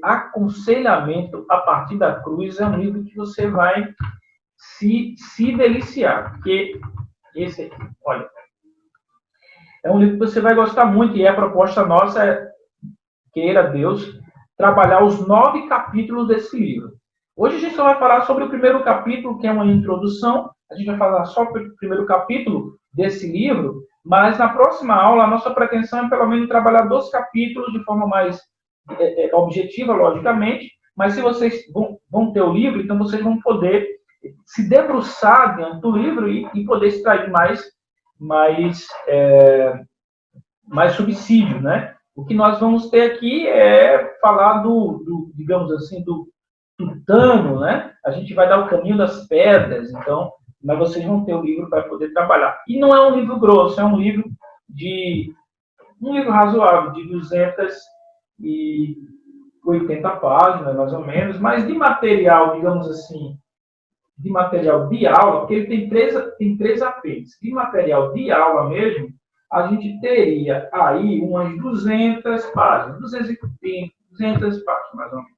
Aconselhamento a partir da cruz é um livro que você vai se deliciar, porque esse aqui, olha, é um livro que você vai gostar muito, e a proposta nossa é, queira Deus, trabalhar os 9 capítulos desse livro. Hoje a gente só vai falar sobre o primeiro capítulo, que é uma introdução. A gente vai falar só sobre o primeiro capítulo desse livro, mas na próxima aula a nossa pretensão é pelo menos trabalhar 2 capítulos de forma mais objetiva, logicamente, mas se vocês vão ter o livro, então vocês vão poder se debruçar diante do livro e poder extrair mais subsídios, né? O que nós vamos ter aqui é falar digamos assim, do tutano, né? A gente vai dar o caminho das pedras, então, mas vocês vão ter o livro para poder trabalhar. E não é um livro grosso, é um livro razoável, de 280 páginas, mais ou menos, mas de material, digamos assim, de material de aula, porque ele tem três apêndices. De material de aula mesmo, a gente teria aí umas 200 páginas, 220, 200 páginas, mais ou menos.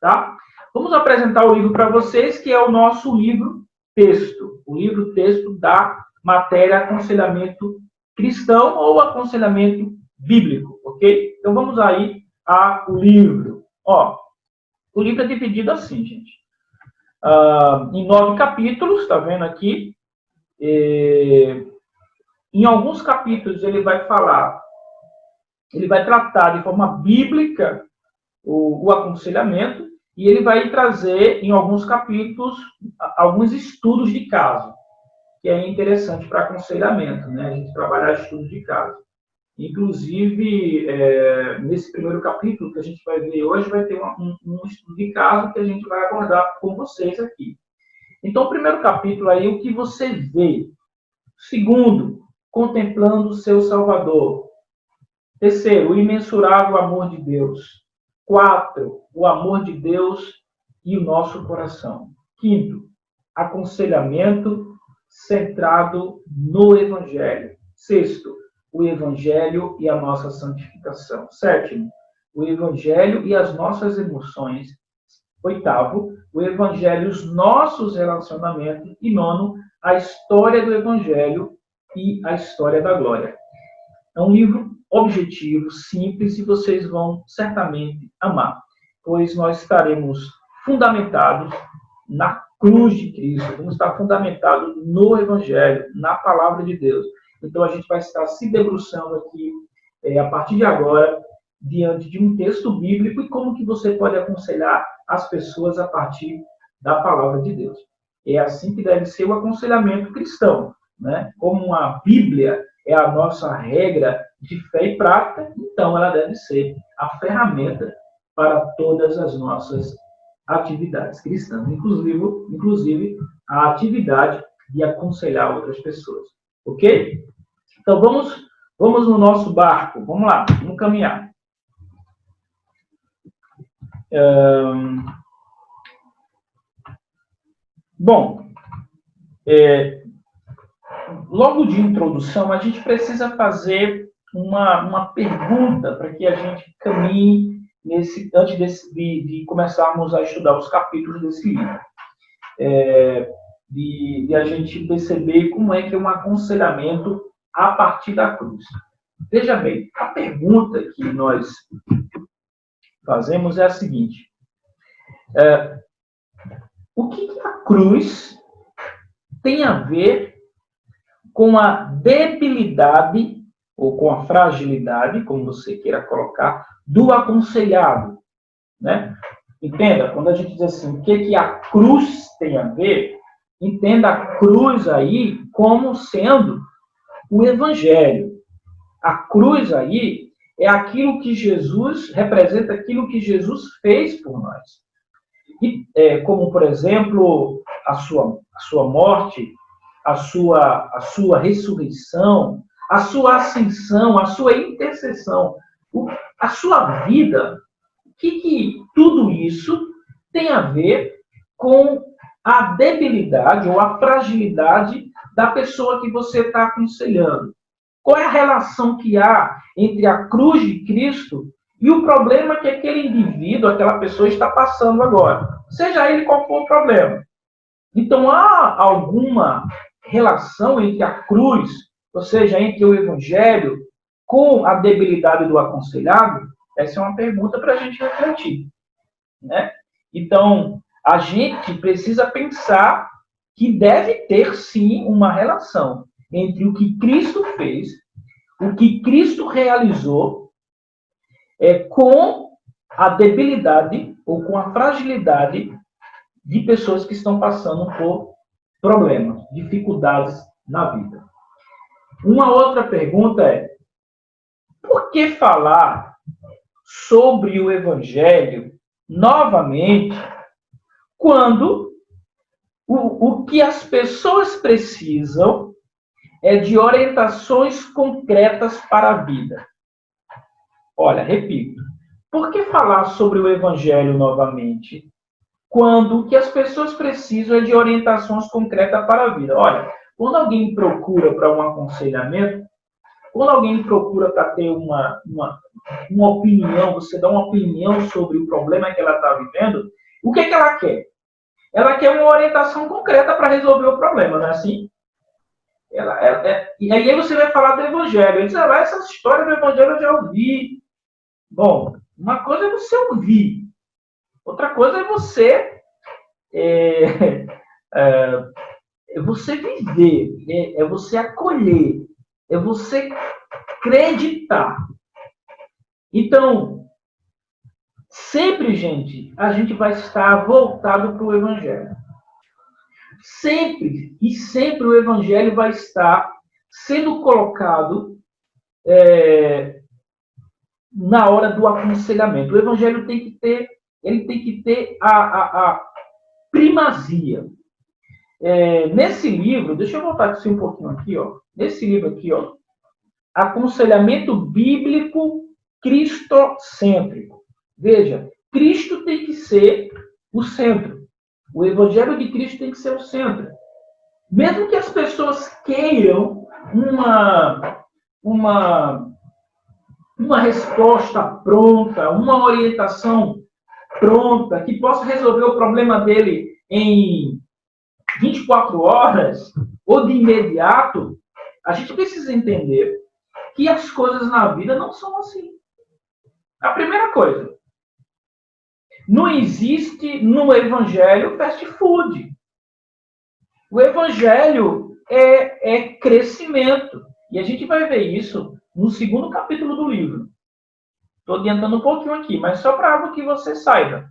Tá? Vamos apresentar o livro para vocês, que é o nosso livro-texto. O livro-texto da matéria aconselhamento cristão ou aconselhamento bíblico, ok? Então vamos aí ao livro. Ó, o livro é dividido assim, gente. Em 9 capítulos, tá vendo aqui? Em alguns capítulos ele vai tratar de forma bíblica o aconselhamento, e ele vai trazer, em alguns capítulos, alguns estudos de caso, que é interessante para aconselhamento, né? A gente trabalhar estudos de caso. Inclusive, nesse primeiro capítulo que a gente vai ver hoje, vai ter um estudo de caso que a gente vai abordar com vocês aqui. Então, o primeiro capítulo aí, o que você vê. Segundo, contemplando o seu Salvador. Terceiro, o imensurável amor de Deus. 4, o amor de Deus e o nosso coração. Quinto, aconselhamento centrado no Evangelho. Sexto, o Evangelho e a nossa santificação. Sétimo, o Evangelho e as nossas emoções. Oitavo, o Evangelho e os nossos relacionamentos. E nono, a história do Evangelho e a história da glória. É um livro objetivo, simples, e vocês vão certamente amar, pois nós estaremos fundamentados na cruz de Cristo, vamos estar fundamentados no Evangelho, na Palavra de Deus. Então a gente vai estar se debruçando aqui, a partir de agora, diante de um texto bíblico e como que você pode aconselhar as pessoas a partir da Palavra de Deus. É assim que deve ser o aconselhamento cristão, né? Como a Bíblia é a nossa regra de fé e prática, então ela deve ser a ferramenta para todas as nossas atividades cristãs, inclusive a atividade de aconselhar outras pessoas. Ok? Então vamos no nosso barco, vamos lá, vamos caminhar. Bom, logo de introdução, a gente precisa fazer uma pergunta para que a gente caminhe antes de começarmos a estudar os capítulos desse livro. De a gente perceber como é que é um aconselhamento a partir da cruz. Veja bem, a pergunta que nós fazemos é a seguinte. O que a cruz tem a ver com a debilidade ou com a fragilidade, como você queira colocar, do aconselhado, né? Entenda, quando a gente diz assim, o que a cruz tem a ver, entenda a cruz aí como sendo o Evangelho. A cruz aí é aquilo que Jesus representa, aquilo que Jesus fez por nós. E, como, por exemplo, a sua morte, a sua ressurreição, a sua ascensão, a sua intercessão, a sua vida, que tudo isso tem a ver com a debilidade ou a fragilidade da pessoa que você está aconselhando. Qual é a relação que há entre a cruz de Cristo e o problema que aquele indivíduo, aquela pessoa está passando agora? Seja ele qual for o problema. Então, há alguma relação entre a cruz, ou seja, entre o evangelho, com a debilidade do aconselhado? Essa é uma pergunta para a gente refletir, né? Então, a gente precisa pensar que deve ter, sim, uma relação entre o que Cristo fez, o que Cristo realizou, com a debilidade ou com a fragilidade de pessoas que estão passando por problemas, dificuldades na vida. Uma outra pergunta é: por que falar sobre o Evangelho novamente quando o que as pessoas precisam é de orientações concretas para a vida? Olha, repito, por que falar sobre o Evangelho novamente quando o que as pessoas precisam é de orientações concretas para a vida? Olha, quando alguém procura para um aconselhamento, quando alguém procura para ter uma opinião, você dá uma opinião sobre o problema que ela está vivendo, o que ela quer? Ela quer uma orientação concreta para resolver o problema, não é assim? E aí você vai falar do Evangelho. Ele diz, essa história do Evangelho eu já ouvi. Bom, uma coisa é você ouvir, outra coisa é você viver, é você acolher, é você acreditar. Então, sempre, gente, a gente vai estar voltado para o Evangelho. Sempre e sempre o Evangelho vai estar sendo colocado na hora do aconselhamento. O Evangelho tem que ter a primazia. Nesse livro, deixa eu voltar aqui um pouquinho aqui, ó. Nesse livro aqui, ó, Aconselhamento Bíblico Cristocêntrico. Veja, Cristo tem que ser o centro. O Evangelho de Cristo tem que ser o centro. Mesmo que as pessoas queiram uma resposta pronta, uma orientação pronta, que possa resolver o problema dele em 24 horas, ou de imediato, a gente precisa entender que as coisas na vida não são assim. A primeira coisa, não existe no Evangelho fast food. O Evangelho é crescimento. E a gente vai ver isso no segundo capítulo do livro. Estou adiantando um pouquinho aqui, mas só para algo que você saiba.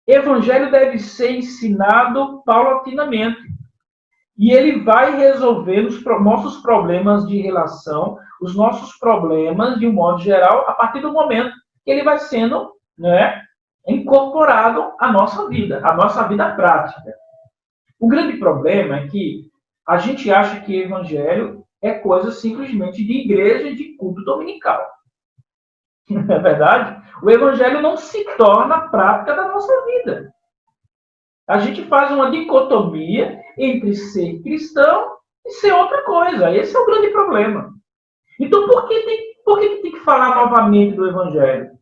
Evangelho deve ser ensinado paulatinamente. E ele vai resolver os nossos problemas de relação, os nossos problemas, de um modo geral, a partir do momento que ele vai sendo, né, incorporado à nossa vida prática. O grande problema é que a gente acha que evangelho é coisa simplesmente de igreja e de culto dominical. Não é verdade? O evangelho não se torna prática da nossa vida. A gente faz uma dicotomia entre ser cristão e ser outra coisa. Esse é o grande problema. Então, por que tem que falar novamente do evangelho?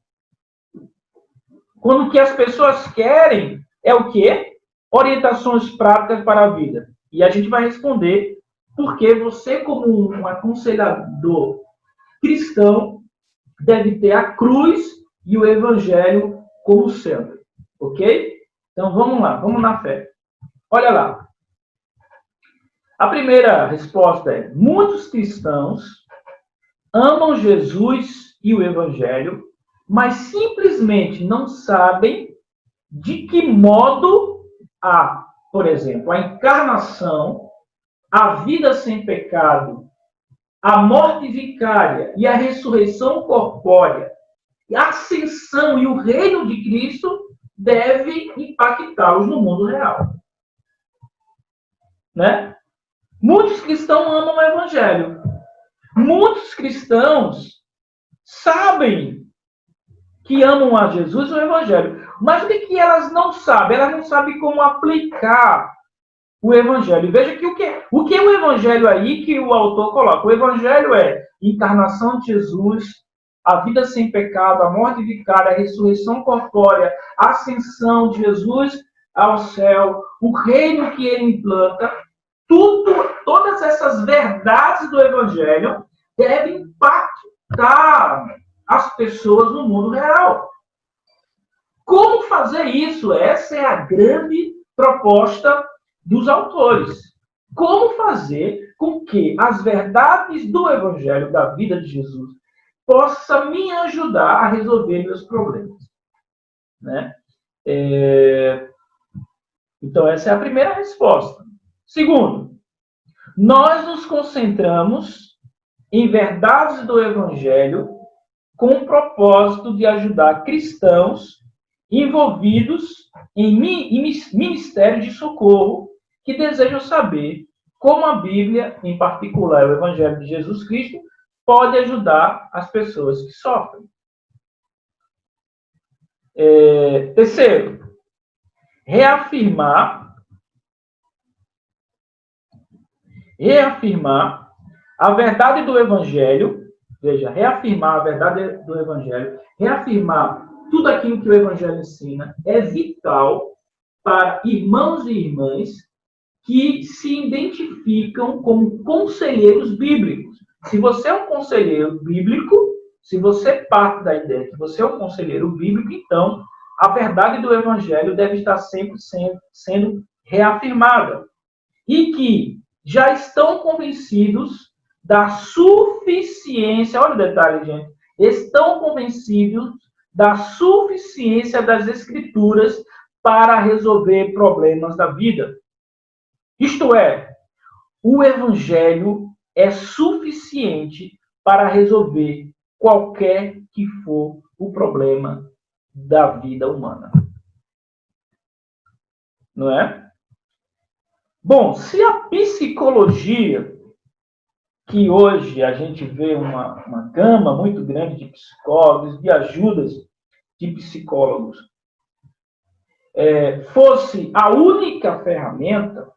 Quando o que as pessoas querem é o quê? Orientações práticas para a vida. E a gente vai responder porque você, como um aconselhador cristão, deve ter a cruz e o evangelho como centro. Ok? Então, vamos lá. Vamos na fé. Olha lá. A primeira resposta é: muitos cristãos amam Jesus e o evangelho, mas simplesmente não sabem de que modo por exemplo, a encarnação, a vida sem pecado, a morte vicária e a ressurreição corpórea, a ascensão e o reino de Cristo deve impactá-los no mundo real. Né? Muitos cristãos amam o evangelho. Muitos cristãos sabem que amam a Jesus e o evangelho. Mas o que elas não sabem? Elas não sabem como aplicar o evangelho. Veja que o que é o evangelho aí que o autor coloca? O evangelho é encarnação de Jesus, a vida sem pecado, a morte vicária, a ressurreição corpórea, a ascensão de Jesus ao céu, o reino que ele implanta, todas essas verdades do Evangelho devem impactar as pessoas no mundo real. Como fazer isso? Essa é a grande proposta dos autores. Como fazer com que as verdades do Evangelho, da vida de Jesus, possa me ajudar a resolver meus problemas, né? Então, essa é a primeira resposta. Segundo, nós nos concentramos em verdades do Evangelho com o propósito de ajudar cristãos envolvidos em ministério de socorro que desejam saber como a Bíblia, em particular o Evangelho de Jesus Cristo, pode ajudar as pessoas que sofrem. Terceiro, reafirmar a verdade do Evangelho. Veja, reafirmar a verdade do Evangelho, reafirmar tudo aquilo que o Evangelho ensina é vital para irmãos e irmãs que se identificam como conselheiros bíblicos. Se você é um conselheiro bíblico, se você parte da ideia que você é um conselheiro bíblico, então a verdade do Evangelho deve estar sempre sendo reafirmada. E que já estão convencidos da suficiência, olha o detalhe, gente, estão convencidos da suficiência das Escrituras para resolver problemas da vida. Isto é, o Evangelho é suficiente para resolver qualquer que for o problema da vida humana. Não é? Bom, se a psicologia, que hoje a gente vê uma gama muito grande de psicólogos, de ajudas de psicólogos, fosse a única ferramenta,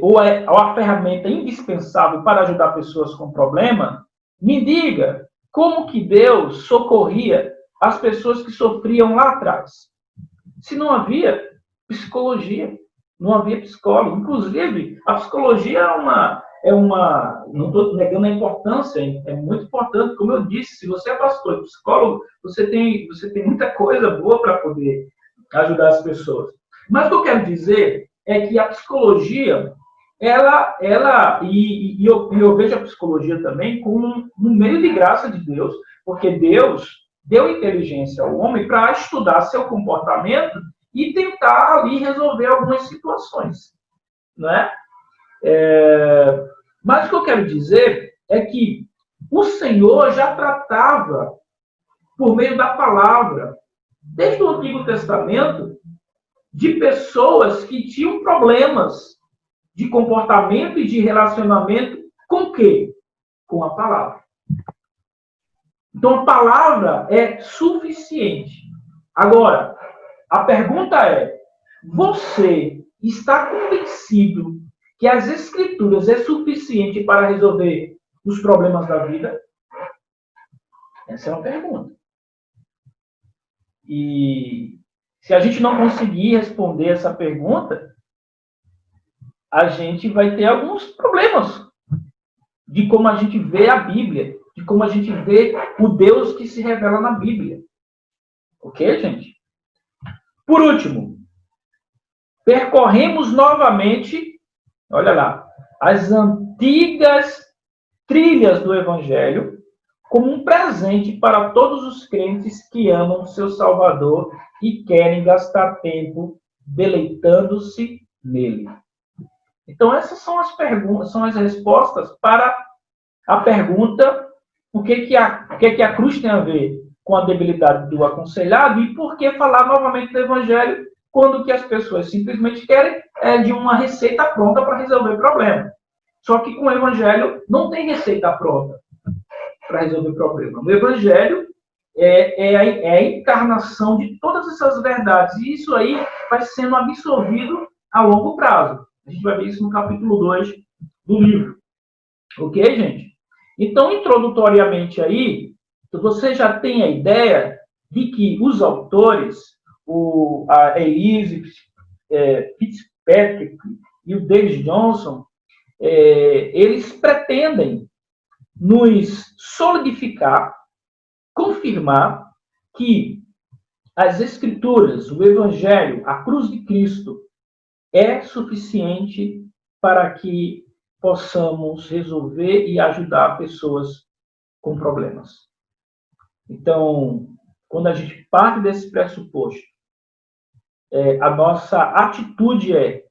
ou a ferramenta indispensável para ajudar pessoas com problema, me diga como que Deus socorria as pessoas que sofriam lá atrás. Se não havia psicologia, não havia psicólogo. Inclusive, a psicologia não estou negando a importância, é muito importante. Como eu disse, se você é pastor e psicólogo, você tem muita coisa boa para poder ajudar as pessoas. Mas o que eu quero dizer é que a psicologia, eu vejo a psicologia também como um meio de graça de Deus, porque Deus deu inteligência ao homem para estudar seu comportamento e tentar ali resolver algumas situações, né? Mas o que eu quero dizer é que o Senhor já tratava por meio da palavra, desde o Antigo Testamento, de pessoas que tinham problemas de comportamento e de relacionamento com o quê? Com a palavra. Então, a palavra é suficiente. Agora, a pergunta é, você está convencido que as Escrituras é suficiente para resolver os problemas da vida? Essa é uma pergunta. E se a gente não conseguir responder essa pergunta, a gente vai ter alguns problemas de como a gente vê a Bíblia, de como a gente vê o Deus que se revela na Bíblia. Ok, gente? Por último, percorremos novamente, olha lá, as antigas trilhas do Evangelho como um presente para todos os crentes que amam seu Salvador e querem gastar tempo deleitando-se nele. Então, essas são as perguntas, são as respostas para a pergunta o que a cruz tem a ver com a debilidade do aconselhado e por que falar novamente do Evangelho quando o que as pessoas simplesmente querem é de uma receita pronta para resolver o problema. Só que com o Evangelho não tem receita pronta para resolver o problema. O Evangelho é a encarnação de todas essas verdades. E isso aí vai sendo absorvido a longo prazo. A gente vai ver isso no capítulo 2 do livro. Ok, gente? Então, introdutoriamente aí, você já tem a ideia de que os autores, a Elise Fitzpatrick e o David Johnson, eles pretendem nos solidificar, confirmar que as Escrituras, o Evangelho, a cruz de Cristo, é suficiente para que possamos resolver e ajudar pessoas com problemas. Então, quando a gente parte desse pressuposto, a nossa atitude é: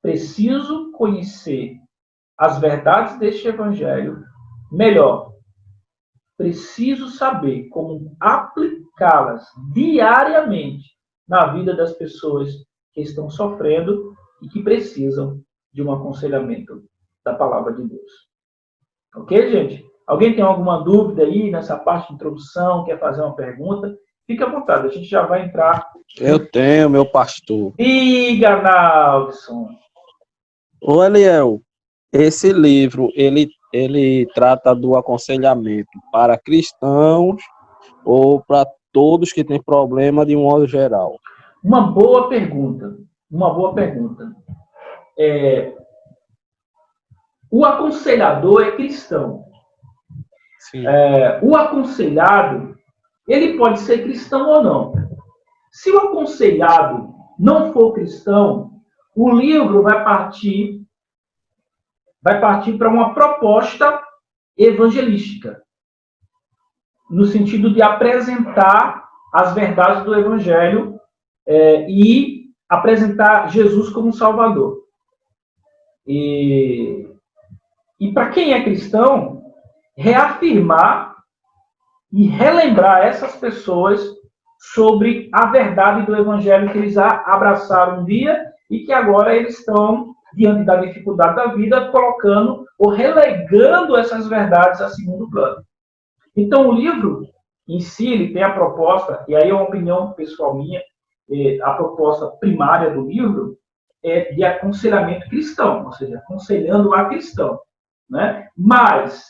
preciso conhecer as verdades deste Evangelho melhor. Preciso saber como aplicá-las diariamente na vida das pessoas que estão sofrendo e que precisam de um aconselhamento da palavra de Deus. Ok, gente? Alguém tem alguma dúvida aí nessa parte de introdução, quer fazer uma pergunta? Fique à vontade, a gente já vai entrar. Eu tenho, meu pastor. Diga, Nalson. Ô, Eliel, esse livro, ele trata do aconselhamento para cristãos ou para todos que têm problema de um modo geral? Uma boa pergunta. Uma boa pergunta. O aconselhador é cristão. Sim. O aconselhado, ele pode ser cristão ou não. Se o aconselhado não for cristão, o livro vai partir para uma proposta evangelística, no sentido de apresentar as verdades do Evangelho e apresentar Jesus como Salvador. E para quem é cristão, reafirmar e relembrar essas pessoas sobre a verdade do Evangelho que eles abraçaram um dia e que agora eles estão, diante da dificuldade da vida, colocando ou relegando essas verdades a segundo plano. Então, o livro em si, ele tem a proposta, e aí é uma opinião pessoal minha, a proposta primária do livro é de aconselhamento cristão, ou seja, aconselhando a cristão, né? Mas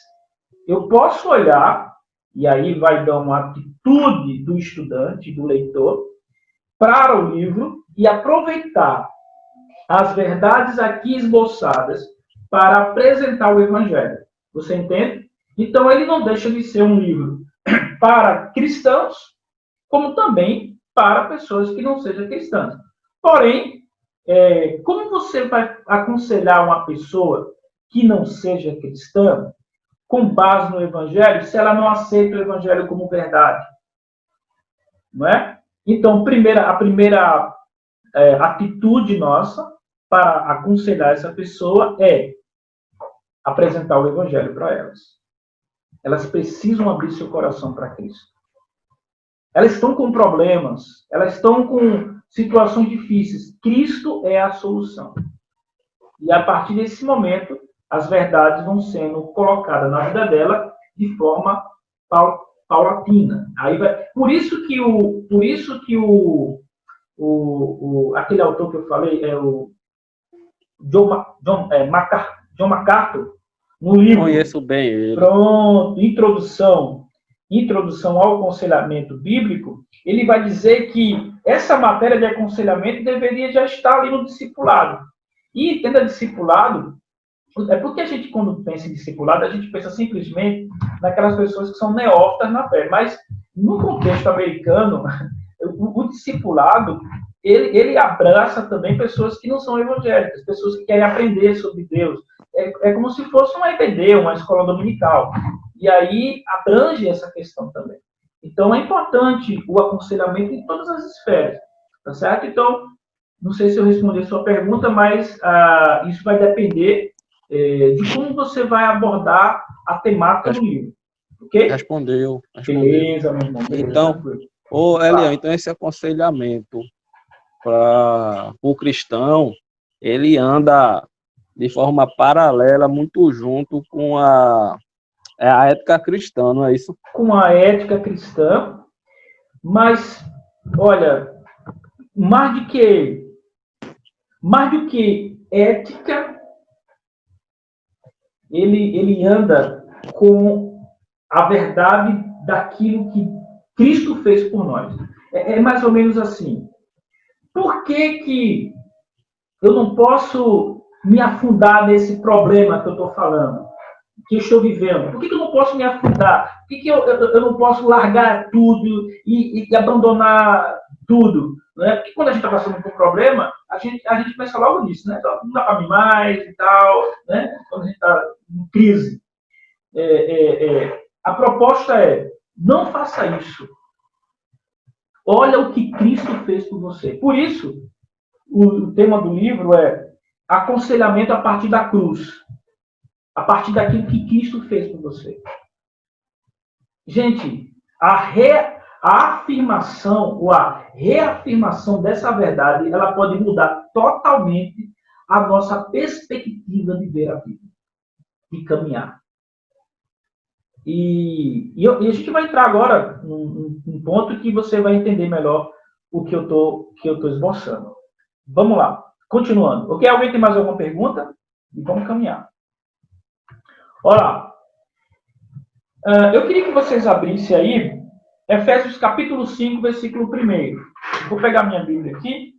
eu posso olhar, e aí vai dar uma atitude do estudante, do leitor, para o livro e aproveitar as verdades aqui esboçadas para apresentar o Evangelho. Você entende? Então, ele não deixa de ser um livro para cristãos, como também para pessoas que não sejam cristãs. Porém, como você vai aconselhar uma pessoa que não seja cristã, com base no Evangelho, se ela não aceita o Evangelho como verdade? Não é? Então, a primeira atitude nossa para aconselhar essa pessoa é apresentar o Evangelho para elas. Elas precisam abrir seu coração para Cristo. Elas estão com problemas, elas estão com situações difíceis. Cristo é a solução. E a partir desse momento, as verdades vão sendo colocadas na vida dela de forma paulatina. Aí vai, por isso que aquele autor que eu falei é o John MacArthur, no livro. Conheço bem ele. Pronto, Introdução ao Aconselhamento Bíblico, ele vai dizer que essa matéria de aconselhamento deveria já estar ali no discipulado. E tendo discipulado, é porque a gente, quando pensa em discipulado, a gente pensa simplesmente naquelas pessoas que são neófitas na fé. Mas, no contexto americano, o discipulado, ele abraça também pessoas que não são evangélicas, pessoas que querem aprender sobre Deus. É como se fosse uma EBD, uma escola dominical. E aí abrange essa questão também. Então, é importante o aconselhamento em todas as esferas, tá certo? Então, não sei se eu respondi a sua pergunta, mas isso vai depender de como você vai abordar a temática do livro. Ok? Respondeu. Beleza, meu irmão. Beleza, então, Eliel, então esse aconselhamento para o cristão, ele anda de forma paralela, muito junto com a ética cristã, não é isso? Com a ética cristã, mas, olha, mais do que ética, ele anda com a verdade daquilo que Cristo fez por nós. É mais ou menos assim. Por que eu não posso me afundar nesse problema que eu estou falando, que eu estou vivendo? Por que eu não posso me afundar? Por que eu não posso largar tudo e abandonar tudo? Né? Porque quando a gente está passando por um problema, a gente pensa logo nisso, né? Não dá para mim mais e tal, né? Quando a gente está em crise. A proposta é, não faça isso. Olha o que Cristo fez por você. Por isso, o tema do livro é aconselhamento a partir da cruz. A partir daquilo que Cristo fez por você. Gente, a afirmação ou a reafirmação dessa verdade, ela pode mudar totalmente a nossa perspectiva de ver a vida, de caminhar. E a gente vai entrar agora num ponto que você vai entender melhor o que eu tô esboçando. Vamos lá, continuando. Ok, alguém tem mais alguma pergunta? E vamos caminhar. Olha lá. Eu queria que vocês abrissem aí Efésios capítulo 5, versículo 1. Vou pegar minha Bíblia aqui.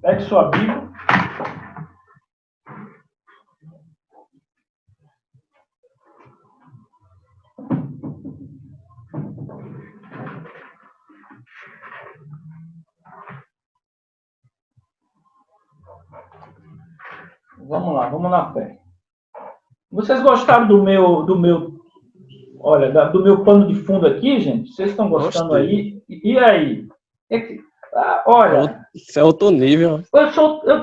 Pegue sua Bíblia. Vamos lá, vamos na fé. Vocês gostaram do meu pano de fundo aqui, gente? Vocês estão gostando? Gostei. Aí? E aí? Olha... Isso é outro nível.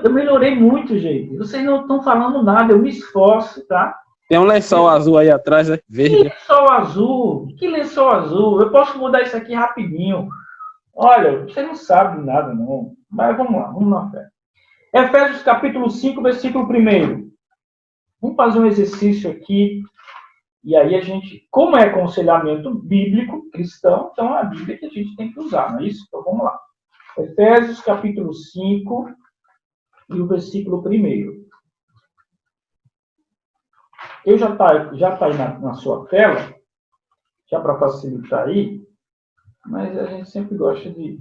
Eu melhorei muito, gente. Vocês não estão falando nada, eu me esforço, tá? Tem um lençol azul aí atrás, né? Verde. Que lençol azul? Que lençol azul? Eu posso mudar isso aqui rapidinho. Olha, você não sabe nada, não. Mas vamos lá, vamos na fé. Efésios capítulo 5, versículo 1. Vamos fazer um exercício aqui. E aí a gente, como é aconselhamento bíblico, cristão, então é a Bíblia que a gente tem que usar, não é isso? Então vamos lá. Efésios capítulo 5 e o versículo 1. Eu já tá aí na sua tela, já para facilitar aí, mas a gente sempre gosta de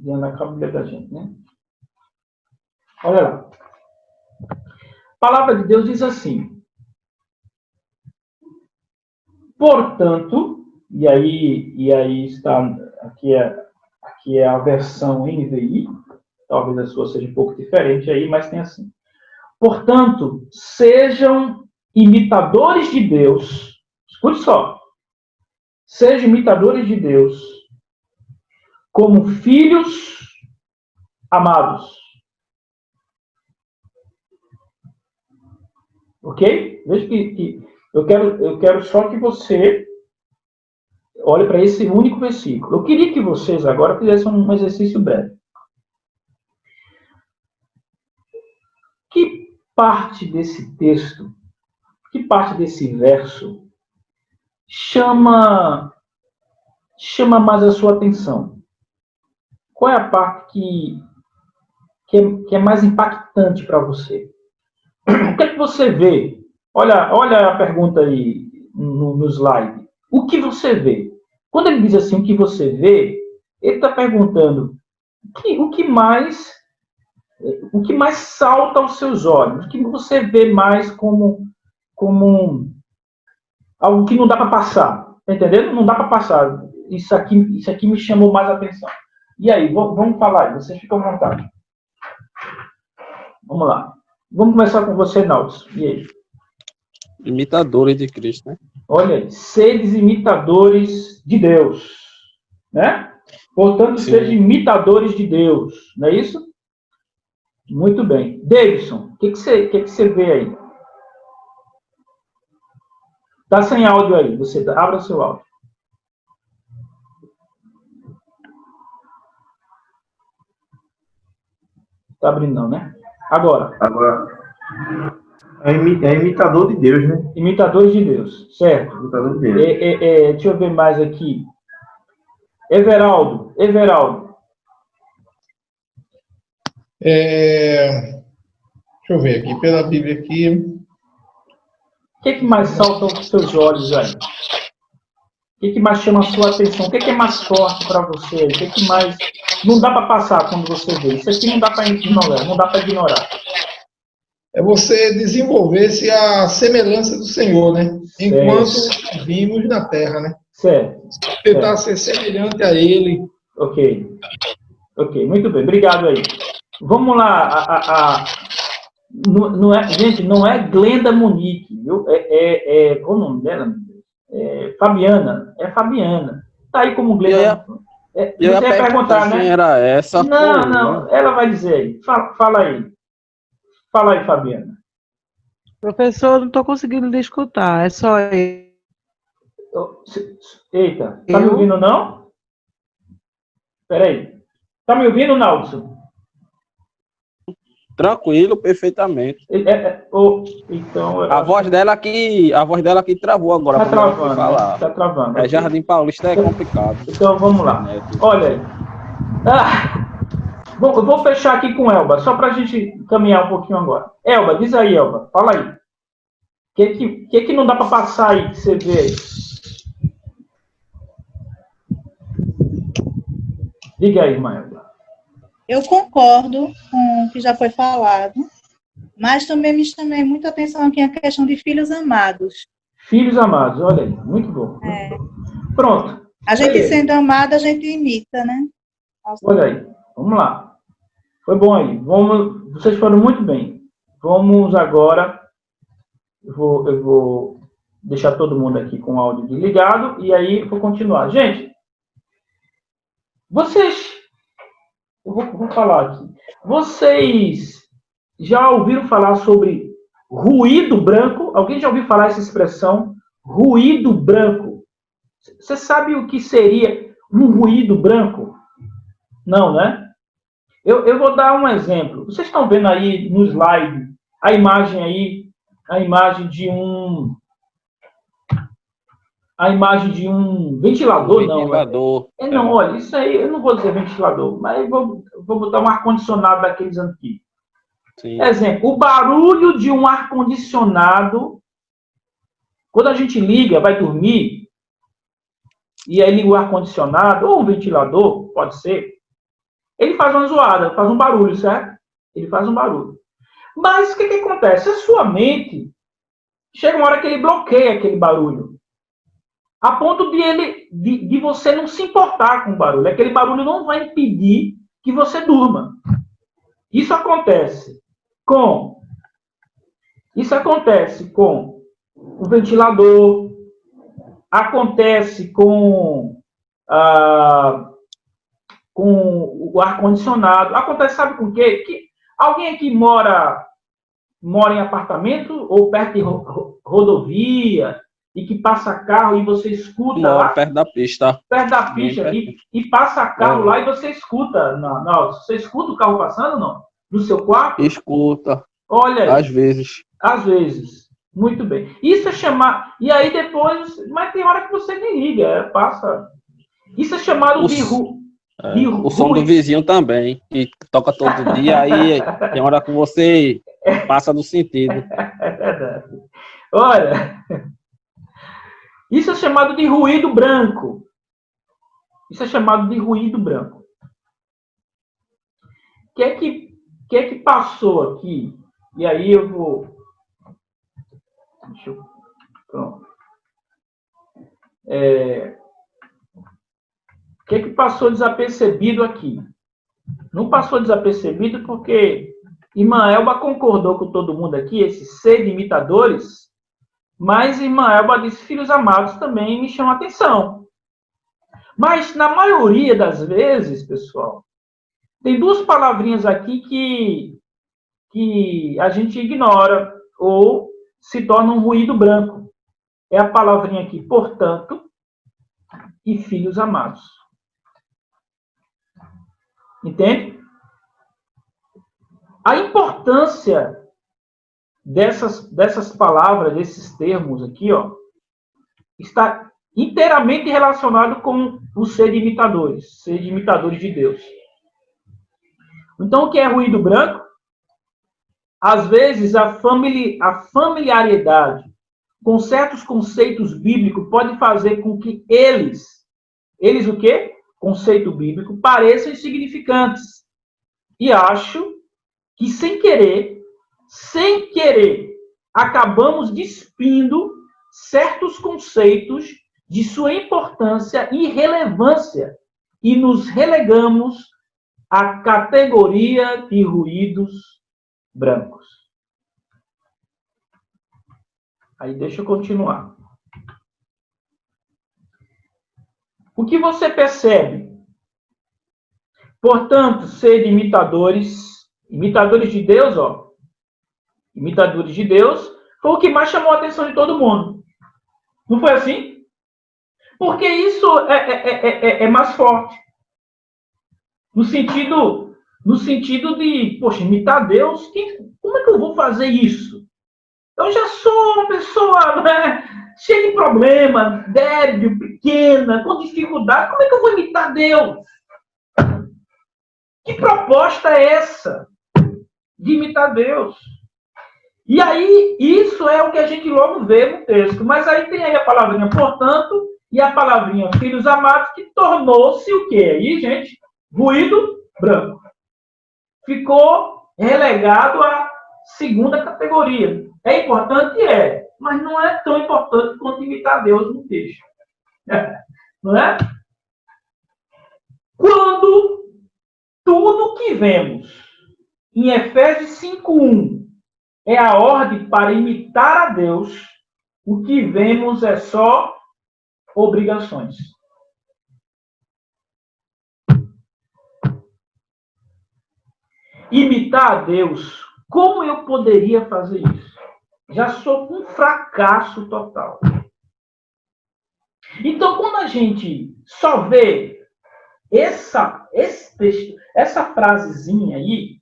andar com a Bíblia da gente, né? Olha lá. A palavra de Deus diz assim: portanto, e aí está, aqui é a versão NVI, talvez a sua seja um pouco diferente aí, mas tem assim. Portanto, sejam imitadores de Deus. Escute só. Sejam imitadores de Deus como filhos amados. Ok? Veja que eu quero só que você olhe para esse único versículo. Eu queria que vocês agora fizessem um exercício breve. Que parte desse texto, que parte desse verso chama mais a sua atenção? Qual é a parte que é mais impactante para você? O que é que você vê? Olha a pergunta aí no slide. O que você vê? Quando ele diz assim, o que você vê, ele está perguntando o que mais salta aos seus olhos? O que você vê mais como algo que não dá para passar? Tá entendendo? Não dá para passar. Isso aqui me chamou mais a atenção. E aí, vamos falar aí. Vocês ficam à vontade. Vamos lá. Vamos começar com você, Nautilus. E aí? Imitadores de Cristo, né? Olha aí. Seres imitadores de Deus. Né? Portanto, sejam imitadores de Deus. Não é isso? Muito bem. Davidson, o que você vê aí? Está sem áudio aí. Você abra o seu áudio. Está abrindo não, né? Agora. É imitador de Deus, né? Imitadores de Deus, certo. Imitador de Deus. Deixa eu ver mais aqui. Everaldo. Deixa eu ver aqui, pela Bíblia aqui. O que mais salta aos seus olhos aí? O que mais chama a sua atenção? O que é mais forte para você aí? O que mais não dá para passar quando você vê? Isso aqui não dá para ignorar, não dá para ignorar. É você desenvolver-se a semelhança do Senhor, né? Enquanto vimos na terra, né? Certo. Tentar ser semelhante a Ele. Ok, muito bem, obrigado aí. Vamos lá, não é, gente, não é Glenda Monique, viu? Qual o nome dela? Fabiana. Tá aí como Glenda. Você ia perguntar, né? Quem era essa? Não, ela vai dizer aí. Fala aí. Fala aí, Fabiana. Professor, não estou conseguindo lhe escutar, é só ele. Eita, tá me ouvindo não? Peraí. Tá me ouvindo, Naldson? Tranquilo, perfeitamente. Então, a voz dela aqui travou agora. Tá travando, falar. Tá travando. Jardim Paulista é complicado. Então, vamos lá. Olha aí. Eu vou fechar aqui com Elba, só para a gente caminhar um pouquinho agora. Elba, diz aí, Elba. Fala aí. O que não dá para passar aí, que você vê aí? Diga aí, irmã Elba. Eu concordo com o que já foi falado, mas também me chamei muita atenção aqui a questão de filhos amados. Filhos amados, olha aí, muito bom. Pronto. A gente sendo amada, a gente imita, né? Olha aí, vamos lá. Foi bom aí. Vocês foram muito bem. Vamos agora. Eu vou deixar todo mundo aqui com o áudio desligado e aí vou continuar. Gente, eu vou falar aqui. Vocês já ouviram falar sobre ruído branco? Alguém já ouviu falar essa expressão? Ruído branco. Você sabe o que seria um ruído branco? Não, né? Eu vou dar um exemplo. Vocês estão vendo aí no slide a imagem de um ventilador, ventilador. Não, olha, isso aí, eu não vou dizer ventilador, mas eu vou botar um ar-condicionado daqueles antigos. Sim. Exemplo, o barulho de um ar-condicionado, quando a gente liga, vai dormir, e aí liga o ar-condicionado, ou o ventilador, pode ser, ele faz uma zoada, faz um barulho, certo? Ele faz um barulho. Mas o que acontece? A sua mente, chega uma hora que ele bloqueia aquele barulho. A ponto de você não se importar com o barulho. Aquele barulho não vai impedir que você durma. Isso acontece com o ventilador, acontece com o ar-condicionado, acontece, sabe com o quê? Que alguém aqui mora em apartamento ou perto de rodovia, e que passa carro e você escuta não, lá. Perto da pista. E passa carro lá e você escuta. Não, você escuta o carro passando, não? No seu quarto? Escuta. Olha aí. Às vezes. Muito bem. Isso é chamar. E aí depois. Mas tem hora que você nem liga, passa. Isso é chamado de o som do vizinho também, que toca todo dia, aí tem hora que você passa do sentido. É verdade. Olha. Isso é chamado de ruído branco. O que é que passou aqui? E aí eu vou... Pronto. O que é que passou desapercebido aqui? Não passou desapercebido porque irmã Elba concordou com todo mundo aqui, esses 6 imitadores... Mas irmã Elba disse, filhos amados também me chamam a atenção. Mas, na maioria das vezes, pessoal, tem 2 palavrinhas aqui que a gente ignora ou se torna um ruído branco. É a palavrinha aqui, portanto, e filhos amados. Entende? A importância dessas palavras, desses termos aqui, ó, está inteiramente relacionado com o ser de imitadores de Deus. Então, o que é ruído branco? às vezes, a familiaridade com certos conceitos bíblicos pode fazer com que eles o quê? Conceito bíblico, pareçam insignificantes. E acho que, sem querer, acabamos despindo certos conceitos de sua importância e relevância e nos relegamos à categoria de ruídos brancos. Aí deixa eu continuar. O que você percebe? Portanto, sede imitadores de Deus, ó. Imitadores de Deus, foi o que mais chamou a atenção de todo mundo. Não foi assim? Porque isso é mais forte. No sentido de, poxa, imitar Deus, como é que eu vou fazer isso? Eu já sou uma pessoa, né, cheia de problema, débil, pequena, com dificuldade. Como é que eu vou imitar Deus? Que proposta é essa de imitar Deus? E aí, isso é o que a gente logo vê no texto. Mas aí tem aí a palavrinha portanto e a palavrinha filhos amados, que tornou-se o quê? Aí, gente, ruído branco. Ficou relegado à segunda categoria. É importante? É. Mas não é tão importante quanto imitar Deus no texto. Não é? Quando tudo que vemos em Efésios 5:1 é a ordem para imitar a Deus, o que vemos é só obrigações. Imitar a Deus, como eu poderia fazer isso? Já sou um fracasso total. Então, quando a gente só vê esse texto, essa frasezinha aí,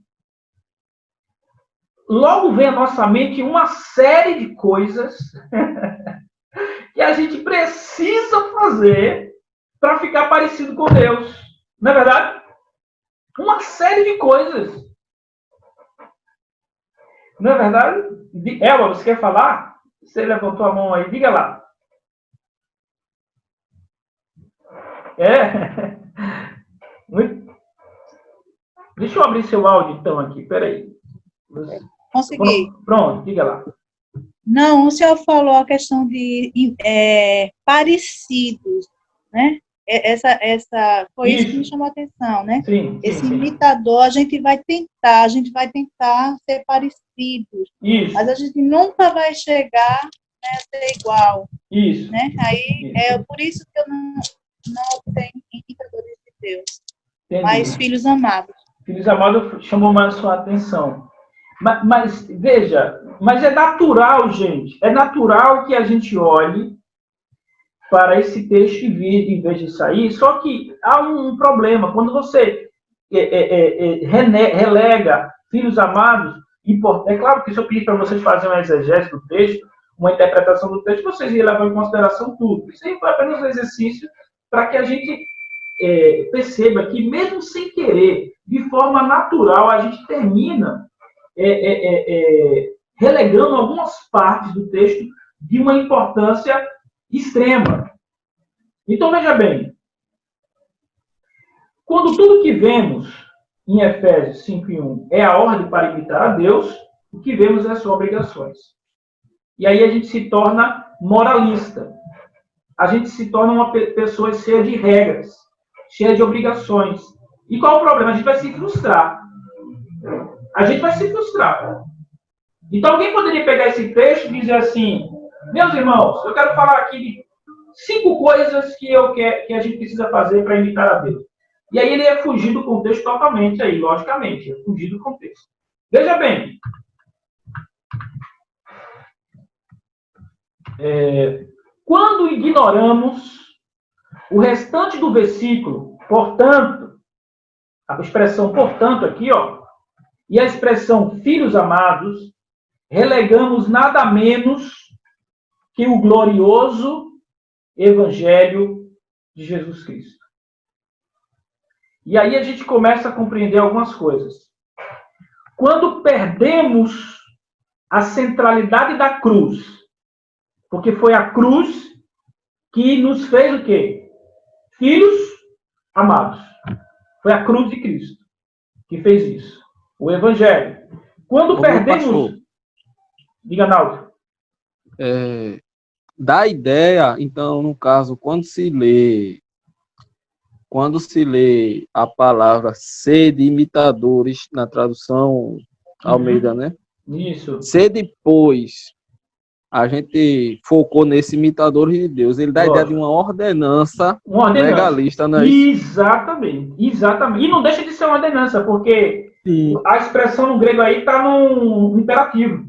logo vem à nossa mente uma série de coisas que a gente precisa fazer para ficar parecido com Deus. Não é verdade? Uma série de coisas. Não é verdade? Elba, você quer falar? Você levantou a mão aí, diga lá. Deixa eu abrir seu áudio, então, aqui. Peraí. Consegui. Pronto, diga lá. Não, o senhor falou a questão de parecidos, né? Foi isso que me chamou a atenção, né? Sim, Esse sim. imitador, a gente vai tentar ser parecidos. Isso. Mas a gente nunca vai chegar, né, a ser igual. Isso. Né? Aí, Isso. por isso que eu não tenho imitadores de Deus. Entendi. Mas filhos amados. Filhos amados chamou mais sua atenção. Mas veja, mas é natural, gente. É natural que a gente olhe para esse texto em vez de sair. Só que há um problema. Quando você relega filhos amados, é claro que se eu pedir para vocês fazerem um exegese do texto, uma interpretação do texto, vocês iam levar em consideração tudo. Isso aí foi apenas um exercício para que a gente perceba que, mesmo sem querer, de forma natural, a gente termina relegando algumas partes do texto de uma importância extrema. Então, veja bem, quando tudo que vemos em Efésios 5:1 é a ordem para imitar a Deus, o que vemos é só obrigações. E aí a gente se torna moralista. A gente se torna uma pessoa cheia de regras, cheia de obrigações. E qual é o problema? A gente vai se frustrar. Então, alguém poderia pegar esse texto e dizer assim: meus irmãos, eu quero falar aqui de 5 coisas que a gente precisa fazer para imitar a Deus. E aí ele ia fugir do contexto totalmente, aí, logicamente, ia fugir do contexto. Veja bem, quando ignoramos o restante do versículo, portanto, a expressão portanto aqui, ó, e a expressão filhos amados, relegamos nada menos que o glorioso Evangelho de Jesus Cristo. E aí a gente começa a compreender algumas coisas. quando perdemos a centralidade da cruz, porque foi a cruz que nos fez o quê? Filhos amados. Foi a cruz de Cristo que fez isso. O Evangelho. Quando perdemos... Pastor, Diga, Naldo. Dá ideia, então, no caso, quando se lê a palavra sede imitadores, na tradução Almeida, né? Isso. Se depois a gente focou nesse imitadores de Deus, ele dá a ideia de uma ordenança legalista, não é isso? Exatamente, exatamente. E não deixa de ser uma ordenança, porque Sim. a expressão no grego aí está no imperativo.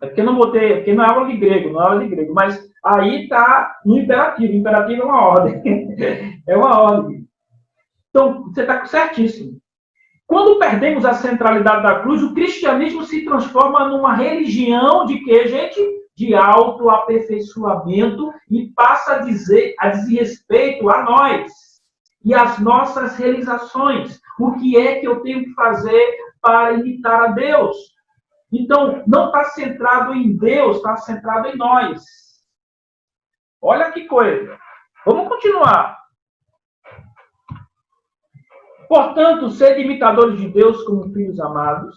É porque não botei, porque não é aula de grego, mas aí está no imperativo. O imperativo é uma ordem. É uma ordem. Então, você está certíssimo. Quando perdemos a centralidade da cruz, o cristianismo se transforma numa religião de quê, gente? De autoaperfeiçoamento e passa a dizer respeito a nós e às nossas realizações. O que é que eu tenho que fazer para imitar a Deus? Então, não está centrado em Deus, está centrado em nós. Olha que coisa. Vamos continuar. Portanto, sede imitadores de Deus como filhos amados,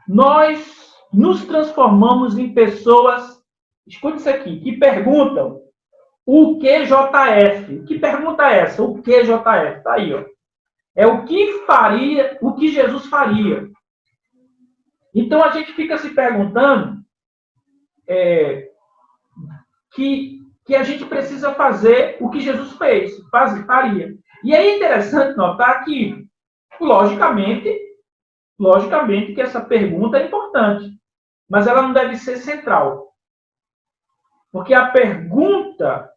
nós nos transformamos em pessoas, escute isso aqui, que perguntam o QJF. Que pergunta é essa? O QJF, está aí, ó. É o que Jesus faria. Então, a gente fica se perguntando que a gente precisa fazer o que Jesus fez, faria. E é interessante notar que, logicamente que essa pergunta é importante, mas ela não deve ser central. Porque a pergunta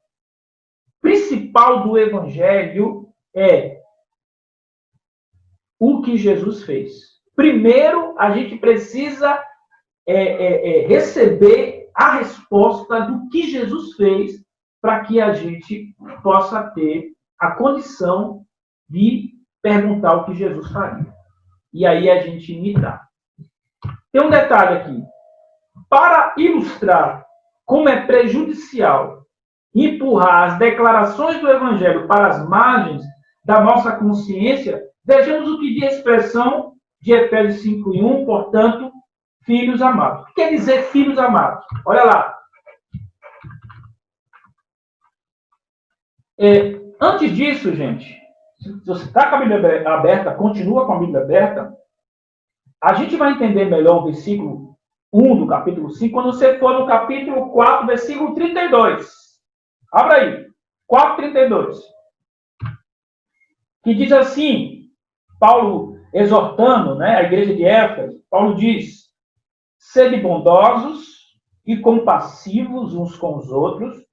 principal do Evangelho é o que Jesus fez. Primeiro, a gente precisa receber a resposta do que Jesus fez para que a gente possa ter a condição de perguntar o que Jesus faria. E aí a gente imitar. Tem um detalhe aqui. Para ilustrar como é prejudicial empurrar as declarações do Evangelho para as margens da nossa consciência, vejamos o que diz a expressão de Efésios 5:1, portanto, filhos amados. O que quer dizer filhos amados? Olha lá. Antes disso, gente, se você está com a Bíblia aberta, continua com a Bíblia aberta, a gente vai entender melhor o versículo 1 do capítulo 5, quando você for no capítulo 4, versículo 32. Abra aí. 4:32. Que diz assim, Paulo exortando, né, a igreja de Éfeso, Paulo diz: sede bondosos e compassivos uns com os outros,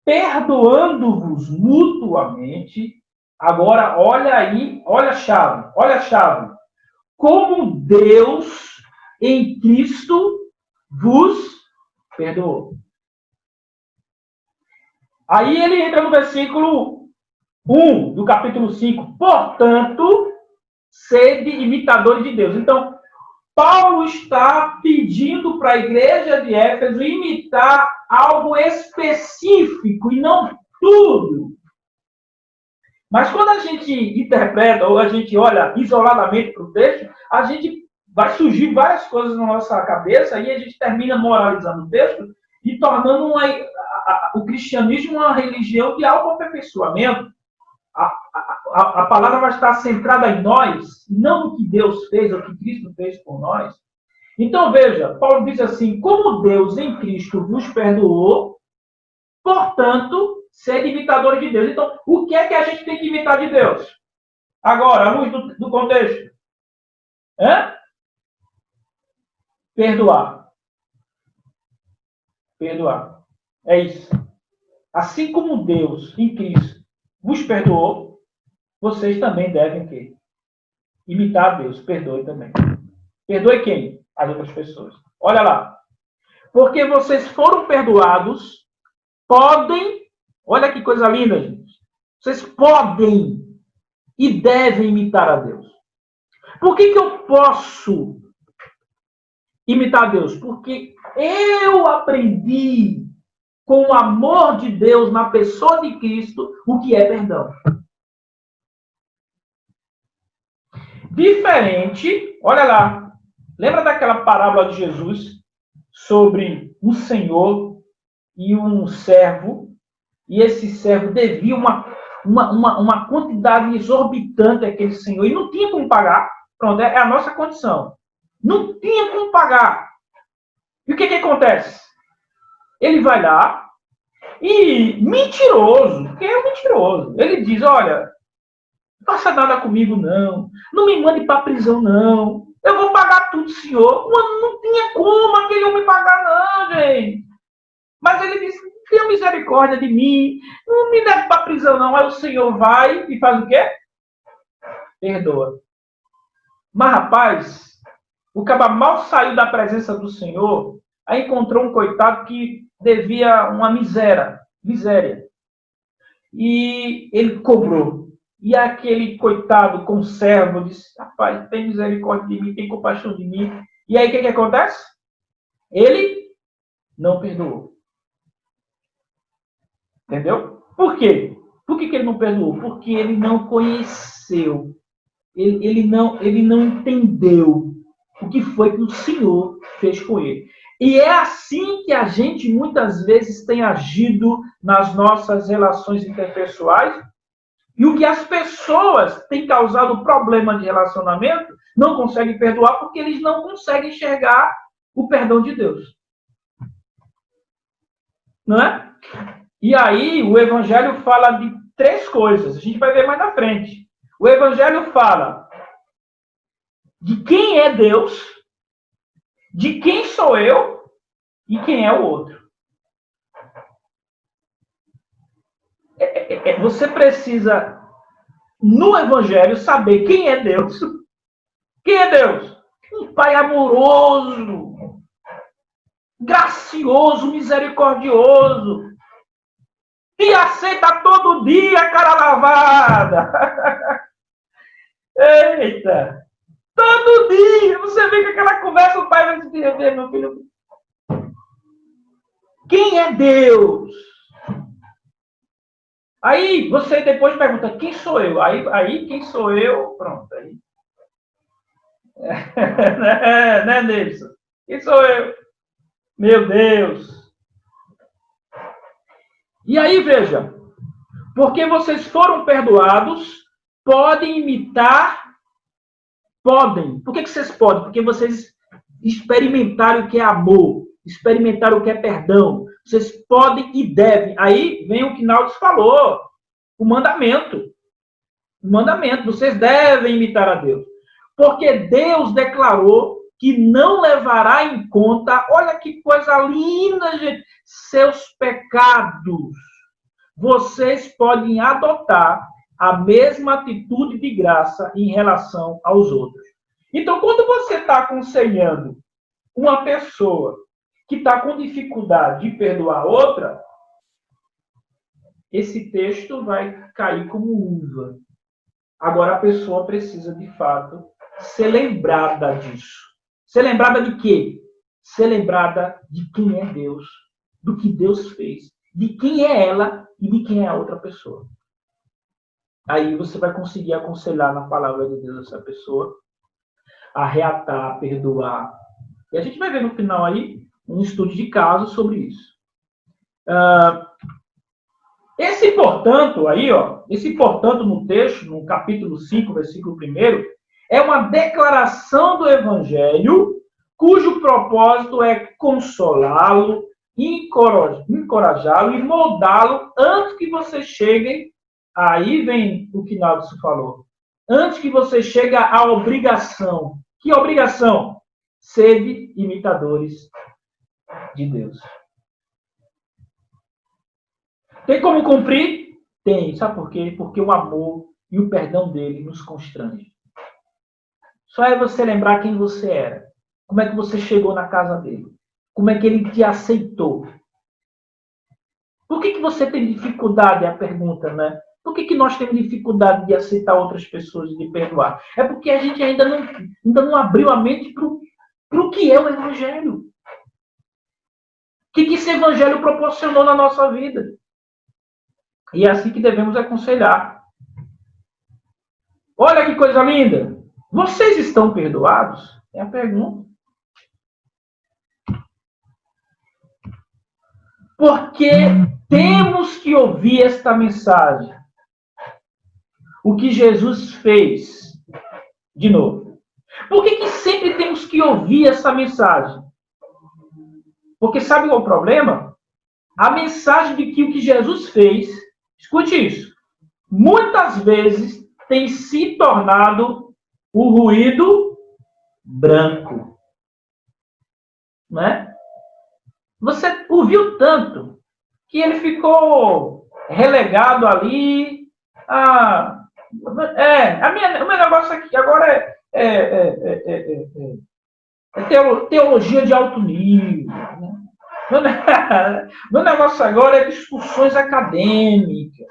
perdoando-vos mutuamente. Agora, olha aí, olha a chave. Como Deus em Cristo vos perdoou. Aí ele entra no versículo 1 do capítulo 5. Portanto, sede imitadores de Deus. Então, Paulo está pedindo para a igreja de Éfeso imitar algo específico e não tudo. Mas quando a gente interpreta ou a gente olha isoladamente para o texto, a gente vai surgir várias coisas na nossa cabeça e a gente termina moralizando o texto e tornando o cristianismo uma religião de autoaperfeiçoamento. A palavra vai estar centrada em nós, não no que Deus fez, ou o que Cristo fez por nós. Então, veja, Paulo diz assim: como Deus em Cristo vos perdoou, portanto, sede imitadores de Deus. Então, o que é que a gente tem que imitar de Deus? Agora, à luz do contexto. Perdoar. É isso. Assim como Deus em Cristo vos perdoou, vocês também devem quê? Imitar a Deus. Perdoe também. Perdoe quem? As outras pessoas. Olha lá. Porque vocês foram perdoados, podem... Olha que coisa linda, gente. Vocês podem e devem imitar a Deus. Por que eu posso imitar a Deus? Porque eu aprendi com o amor de Deus na pessoa de Cristo o que é perdão. Diferente, olha lá, lembra daquela parábola de Jesus sobre um senhor e um servo, e esse servo devia uma quantidade exorbitante àquele senhor, e não tinha como pagar. Pronto, é a nossa condição. Não tinha como pagar. E o que acontece? Ele vai lá e, mentiroso, porque é um mentiroso, ele diz, olha, não faça nada comigo não me mande para a prisão não, eu vou pagar tudo, senhor. Não tinha como aquele homem pagar não, gente. Mas ele disse, tenha misericórdia de mim, não me leve para a prisão não. Aí o senhor vai e faz o quê? Perdoa. Mas, rapaz, o cara mal saiu da presença do senhor, aí encontrou um coitado que devia uma miséria. E ele cobrou. E aquele coitado conservo disse, rapaz, tem misericórdia de mim, tem compaixão de mim. E aí o que acontece? Ele não perdoou. Entendeu? Por quê? Por que ele não perdoou? Porque ele não conheceu. Ele não entendeu o que foi que o Senhor fez com ele. E é assim que a gente muitas vezes tem agido nas nossas relações interpessoais. E o que as pessoas têm causado problema de relacionamento não conseguem perdoar porque eles não conseguem enxergar o perdão de Deus. Não é? E aí o Evangelho fala de 3 coisas. A gente vai ver mais na frente. O Evangelho fala de quem é Deus, de quem sou eu e quem é o outro. Você precisa, no Evangelho, saber quem é Deus. Quem é Deus? Um Pai amoroso, gracioso, misericordioso, que aceita todo dia a cara lavada. Eita! Todo dia! Você vê que aquela conversa, o pai vai se dizer, meu filho. Quem é Deus? Aí você depois pergunta, quem sou eu? Aí quem sou eu? Pronto. Aí. Né, Nelson? Quem sou eu? Meu Deus! E aí, veja, porque vocês foram perdoados, podem imitar, podem. Por que vocês podem? Porque vocês experimentaram o que é amor, experimentaram o que é perdão. Vocês podem e devem. Aí vem o que Naldo falou, o mandamento. O mandamento, vocês devem imitar a Deus. Porque Deus declarou que não levará em conta, olha que coisa linda, gente, seus pecados. Vocês podem adotar a mesma atitude de graça em relação aos outros. Então, quando você está aconselhando uma pessoa que está com dificuldade de perdoar outra, esse texto vai cair como uva. Agora, a pessoa precisa, de fato, ser lembrada disso. Ser lembrada de quê? Ser lembrada de quem é Deus, do que Deus fez, de quem é ela e de quem é a outra pessoa. Aí você vai conseguir aconselhar na palavra de Deus essa pessoa a reatar, a perdoar. E a gente vai ver no final aí um estudo de caso sobre isso. Esse portanto aí, ó, esse portanto no texto, no capítulo 5, versículo 1, é uma declaração do Evangelho cujo propósito é consolá-lo, encorajá-lo e moldá-lo antes que vocês cheguem. Aí vem o que Naldo falou. Antes que você chegue à obrigação. Que obrigação? Sede imitadores de Deus. Tem como cumprir? Tem. Sabe por quê? Porque o amor e o perdão dele nos constrange. Só é você lembrar quem você era. Como é que você chegou na casa dele. Como é que ele te aceitou. Por que você tem dificuldade? É a pergunta, né? Por que nós temos dificuldade de aceitar outras pessoas e de perdoar? É porque a gente ainda não abriu a mente para o que é o Evangelho. O que esse Evangelho proporcionou na nossa vida. E é assim que devemos aconselhar. Olha que coisa linda! Vocês estão perdoados? É a pergunta. Porque temos que ouvir esta mensagem. O que Jesus fez. De novo. Por que sempre temos que ouvir essa mensagem? Porque sabe qual é o problema? A mensagem de que o que Jesus fez, escute isso, muitas vezes tem se tornado o ruído branco. Né? Você ouviu tanto que ele ficou relegado ali. O meu negócio aqui agora é teologia de alto nível. Né? Meu negócio agora é discussões acadêmicas.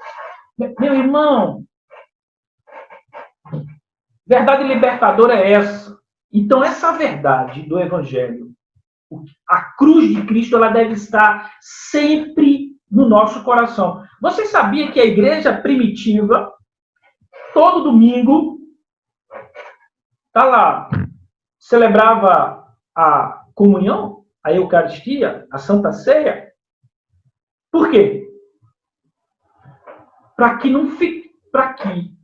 Meu irmão, verdade libertadora é essa. Então, essa verdade do Evangelho, a cruz de Cristo, ela deve estar sempre no nosso coração. Você sabia que a igreja primitiva, todo domingo, tá lá, celebrava a comunhão, a Eucaristia, a Santa Ceia? Por quê? Para que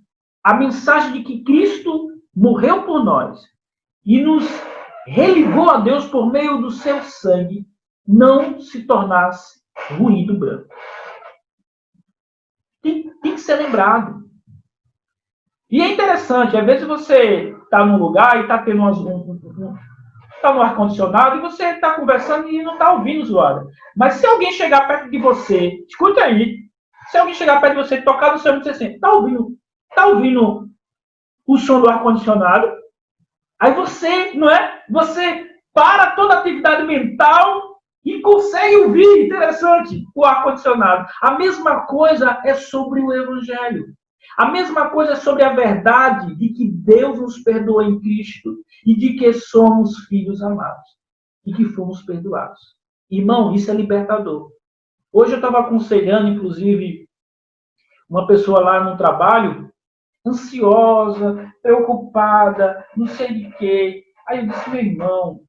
a mensagem de que Cristo morreu por nós e nos religou a Deus por meio do seu sangue não se tornasse ruído branco. Tem que ser lembrado. E é interessante, às vezes você está num lugar e está tendo está no ar-condicionado e você está conversando e não está ouvindo o zoada. Mas se alguém chegar perto de você, escuta aí, se alguém chegar perto de você e tocar no seu ombro e dizer assim, está ouvindo o som do ar-condicionado? Aí você, não é? Você para toda a atividade mental e consegue ouvir, interessante, o ar-condicionado. A mesma coisa é sobre o Evangelho. A mesma coisa é sobre a verdade de que Deus nos perdoou em Cristo e de que somos filhos amados e que fomos perdoados. Irmão, isso é libertador. Hoje eu estava aconselhando, inclusive, uma pessoa lá no trabalho, ansiosa, preocupada, não sei de quê. Aí eu disse, meu irmão,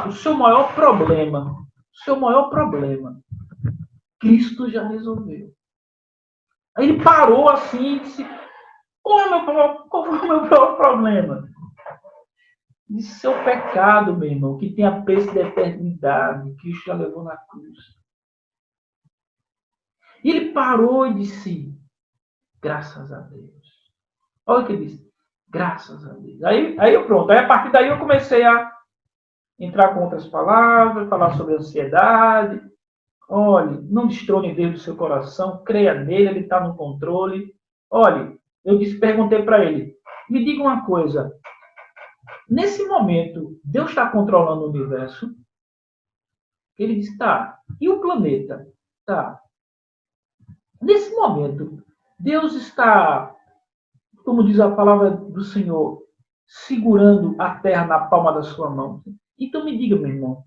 o seu maior problema, Cristo já resolveu. Aí ele parou assim e disse, qual é o meu maior problema? Disse, seu pecado, meu irmão, que tem a preço da eternidade, Cristo já levou na cruz. E ele parou e disse, graças a Deus. Olha o que ele disse, graças a Deus. Aí pronto, aí a partir daí eu comecei a entrar com outras palavras, falar sobre ansiedade. Olhe, não destrone Deus do seu coração, creia nele, ele está no controle. Olhe, perguntei para ele, me diga uma coisa, nesse momento, Deus está controlando o universo? Ele disse, tá. E o planeta? Tá. Nesse momento, Deus está, como diz a palavra do Senhor, segurando a terra na palma da sua mão. Então me diga, meu irmão,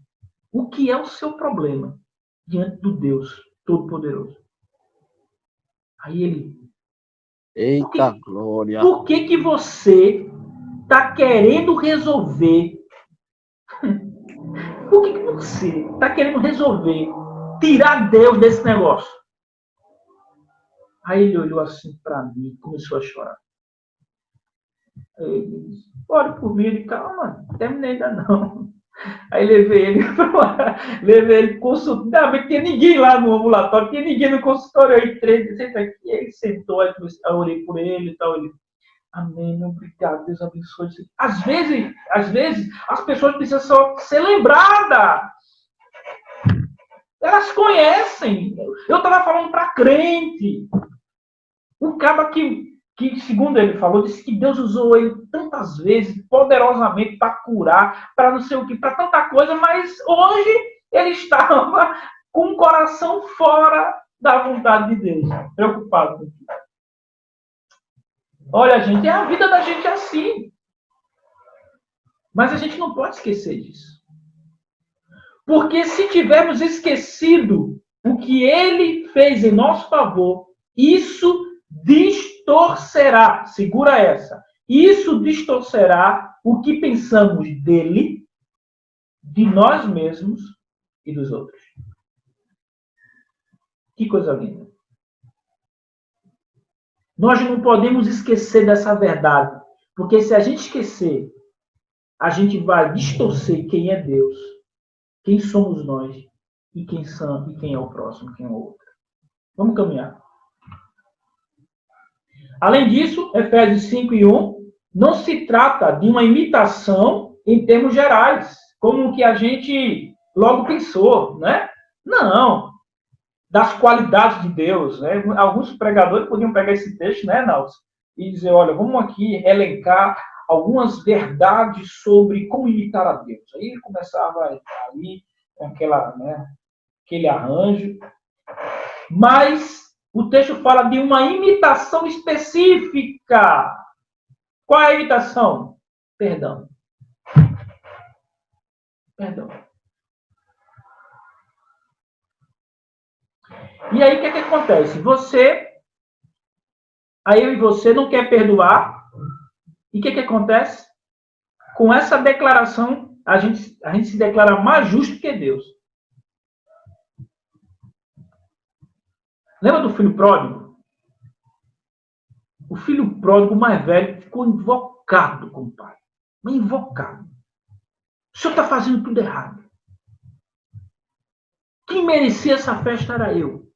o que é o seu problema diante do Deus Todo-Poderoso? Aí ele... Eita glória! Por que você está querendo resolver? Por que você está querendo resolver tirar Deus desse negócio? Aí ele olhou assim para mim e começou a chorar. Aí ele disse, ore por mim. Ele, calma, não terminei ainda não. Aí levei ele consultar, não tinha ninguém lá no ambulatório, tinha ninguém no consultório. Aí entrei, senta aqui, aí ele sentou, aí eu orei por ele e tal. Ele, amém, meu obrigado, Deus abençoe. Às vezes, as pessoas precisam só ser lembradas. Elas conhecem. Eu estava falando para crente. Um cara que, segundo ele falou, disse que Deus usou ele tantas vezes, poderosamente, para curar, para não sei o que, para tanta coisa, mas hoje ele estava com o coração fora da vontade de Deus, preocupado com isso. Olha, gente, a vida da gente é assim. Mas a gente não pode esquecer disso. Porque se tivermos esquecido o que ele fez em nosso favor, isso distorcerá, segura essa, isso distorcerá o que pensamos dele, de nós mesmos e dos outros. Que coisa linda. Nós não podemos esquecer dessa verdade, porque se a gente esquecer, a gente vai distorcer quem é Deus, quem somos nós e quem é o próximo, quem é o outro. Vamos caminhar. Além disso, Efésios 5:1, não se trata de uma imitação em termos gerais, como que a gente logo pensou, né? Não. Das qualidades de Deus, né? Alguns pregadores podiam pegar esse texto, né, Naldo, e dizer, olha, vamos aqui elencar algumas verdades sobre como imitar a Deus. Aí ele começava ali com aquele arranjo. Mas o texto fala de uma imitação específica. Qual é a imitação? Perdão. Perdão. E aí, o que acontece? Eu e você não quer perdoar. E o que acontece? Com essa declaração, a gente se declara mais justo que Deus. Lembra do filho pródigo? O filho pródigo mais velho ficou invocado com o pai. Mas invocado. O senhor está fazendo tudo errado. Quem merecia essa festa era eu.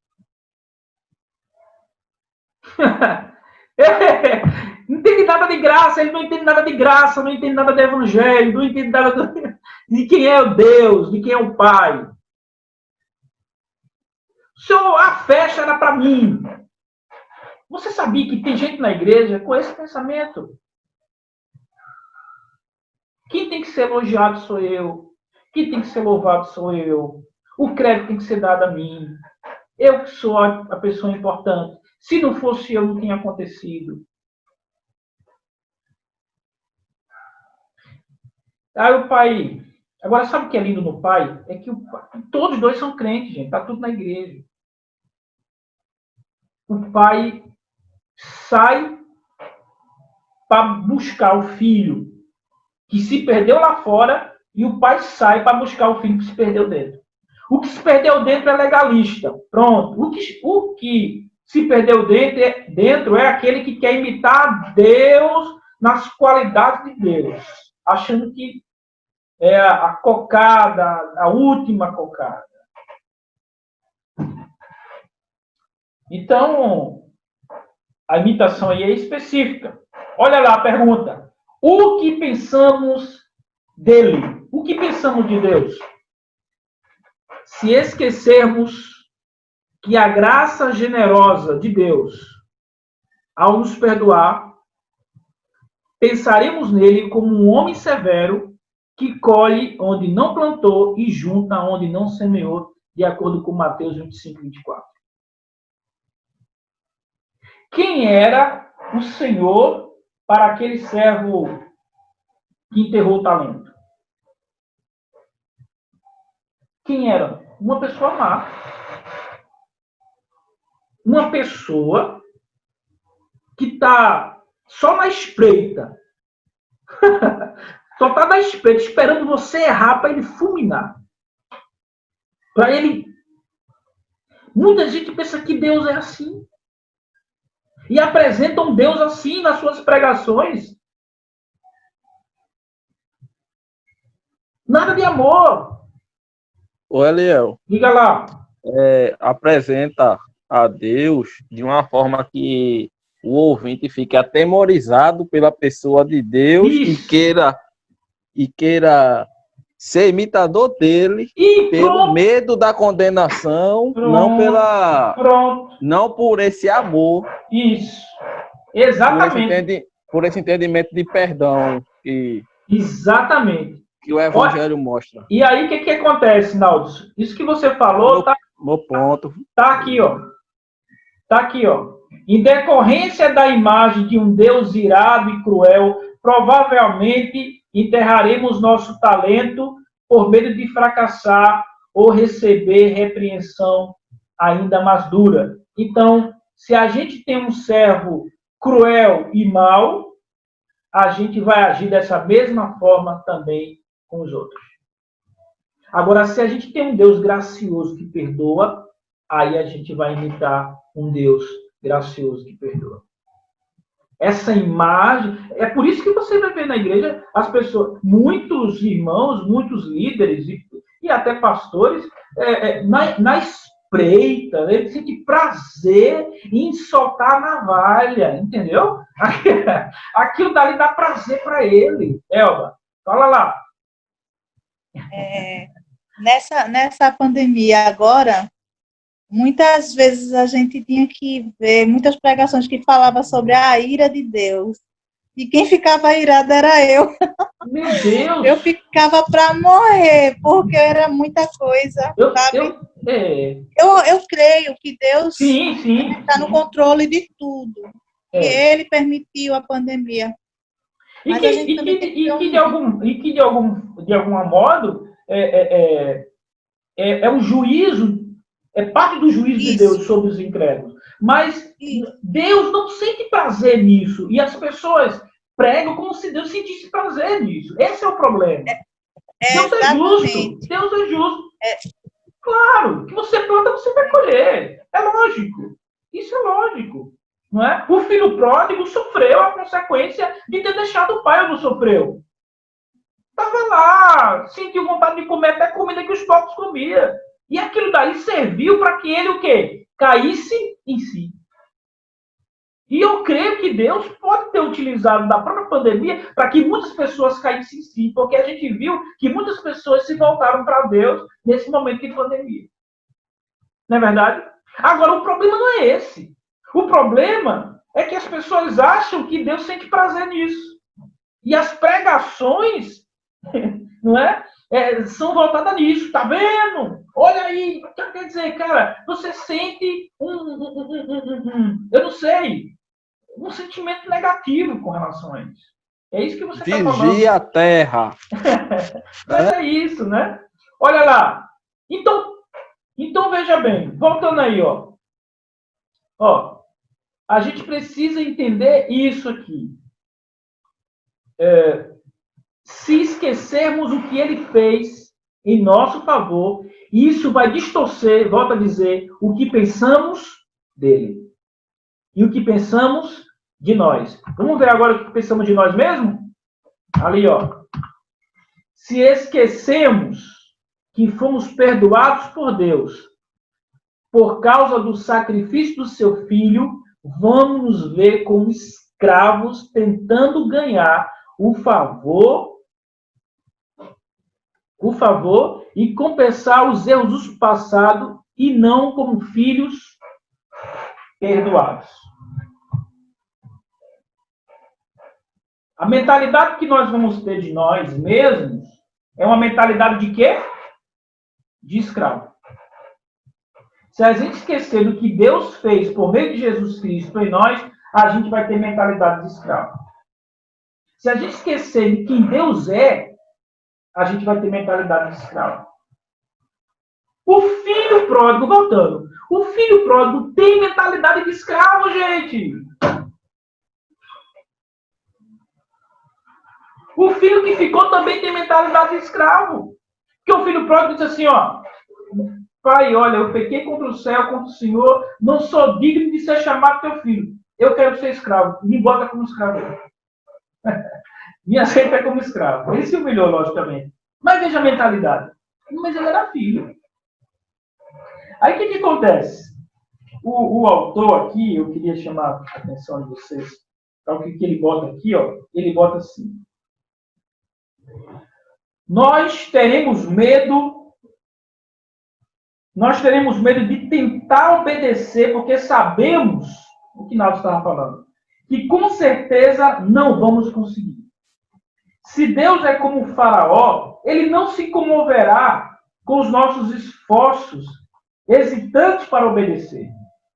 Não entende nada de graça, ele não entende nada de graça, não entende nada do evangelho, não entende nada de quem é o Deus, de quem é o Pai. Senhor, a festa era para mim. Você sabia que tem gente na igreja com esse pensamento? Quem tem que ser elogiado sou eu. Quem tem que ser louvado sou eu. O crédito tem que ser dado a mim. Eu que sou a pessoa importante. Se não fosse eu, não tinha acontecido. Aí o pai... Agora, sabe o que é lindo no pai? É que todos dois são crentes, gente. Está tudo na igreja. O pai sai para buscar o filho que se perdeu lá fora e o pai sai para buscar o filho que se perdeu dentro. O que se perdeu dentro é legalista. Pronto. O que se perdeu dentro é aquele que quer imitar Deus nas qualidades de Deus, achando que é a cocada, a última cocada. Então, a imitação aí é específica. Olha lá a pergunta. O que pensamos dele? O que pensamos de Deus? Se esquecermos que a graça generosa de Deus, ao nos perdoar, pensaremos nele como um homem severo que colhe onde não plantou e junta onde não semeou, de acordo com Mateus 25:24. Quem era o Senhor para aquele servo que enterrou o talento? Quem era? Uma pessoa má. Uma pessoa que está só na espreita. Só está na espreita, esperando você errar para ele fulminar. Para ele... Muita gente pensa que Deus é assim. E apresentam Deus assim nas suas pregações. Nada de amor. Ô, Eliel. Diga lá. Apresenta a Deus de uma forma que o ouvinte fique atemorizado pela pessoa de Deus e queira ser imitador dele pelo medo da condenação, não por esse amor. Isso. Exatamente. Por esse entendimento de perdão exatamente. Que o Evangelho mostra. E aí, o que acontece, Naldo? Isso que você falou no ponto. Tá aqui, ó. Está aqui, ó. Em decorrência da imagem de um Deus irado e cruel, provavelmente enterraremos nosso talento por medo de fracassar ou receber repreensão ainda mais dura. Então, se a gente tem um servo cruel e mau, a gente vai agir dessa mesma forma também com os outros. Agora, se a gente tem um Deus gracioso que perdoa, aí a gente vai imitar um Deus gracioso que perdoa. Essa imagem, é por isso que você vai ver na igreja as pessoas, muitos irmãos, muitos líderes e até pastores, na espreita, ele sente prazer em soltar a navalha, entendeu? Aquilo dali dá prazer para ele. Elba, fala lá. Nessa pandemia agora, muitas vezes a gente tinha que ver muitas pregações que falavam sobre a ira de Deus. E quem ficava irado era eu. Meu Deus! Eu ficava para morrer, porque era muita coisa, sabe? Eu creio que Deus está no controle de tudo. E Ele permitiu a pandemia. E que de algum modo é um juízo, é parte do juízo de Deus sobre os incrédulos. Mas Deus não sente prazer nisso. E as pessoas pregam como se Deus sentisse prazer nisso. Esse é o problema. Deus é justo. Deus é justo. Claro, que você planta, você vai colher. É lógico. Isso é lógico. Não é? O filho pródigo sofreu a consequência de ter deixado o pai, ou não sofreu? Estava lá, sentiu vontade de comer até comida que os porcos comiam. E aquilo daí serviu para que ele o quê? Caísse em si. E eu creio que Deus pode ter utilizado da própria pandemia para que muitas pessoas caíssem em si, porque a gente viu que muitas pessoas se voltaram para Deus nesse momento de pandemia. Não é verdade? Agora, o problema não é esse. O problema é que as pessoas acham que Deus sente prazer nisso. E as pregações, não é? São voltadas nisso. Tá vendo? Olha aí. Quer dizer, cara, você sente eu não sei, um sentimento negativo com relação a isso. É isso que você está falando. Vigia a terra. Mas é isso, né? Olha lá. Então veja bem. Voltando aí, ó. A gente precisa entender isso aqui. Se esquecermos o que ele fez em nosso favor, isso vai distorcer, volto a dizer, o que pensamos dele. E o que pensamos de nós. Vamos ver agora o que pensamos de nós mesmos? Ali, ó. Se esquecemos que fomos perdoados por Deus por causa do sacrifício do seu filho, vamos nos ver como escravos tentando ganhar o favor e compensar os erros do passado e não como filhos perdoados. A mentalidade que nós vamos ter de nós mesmos é uma mentalidade de quê? De escravo. Se a gente esquecer do que Deus fez por meio de Jesus Cristo em nós, a gente vai ter mentalidade de escravo. Se a gente esquecer de quem Deus é, a gente vai ter mentalidade de escravo. O filho pródigo, voltando, o filho pródigo tem mentalidade de escravo, gente. O filho que ficou também tem mentalidade de escravo. Porque o filho pródigo diz assim, ó, pai, olha, eu pequei contra o céu, contra o Senhor, não sou digno de ser chamado teu filho. Eu quero ser escravo. Me bota como escravo. Me aceita como escravo. Ele se humilhou, logicamente. Mas veja a mentalidade. Mas ele era filho. Aí o que acontece? O autor aqui, eu queria chamar a atenção de vocês para o que ele bota aqui, ó. Ele bota assim. Nós teremos medo de tentar obedecer, porque sabemos, o que Naldo estava falando, que com certeza não vamos conseguir. Se Deus é como o faraó, ele não se comoverá com os nossos esforços hesitantes para obedecer.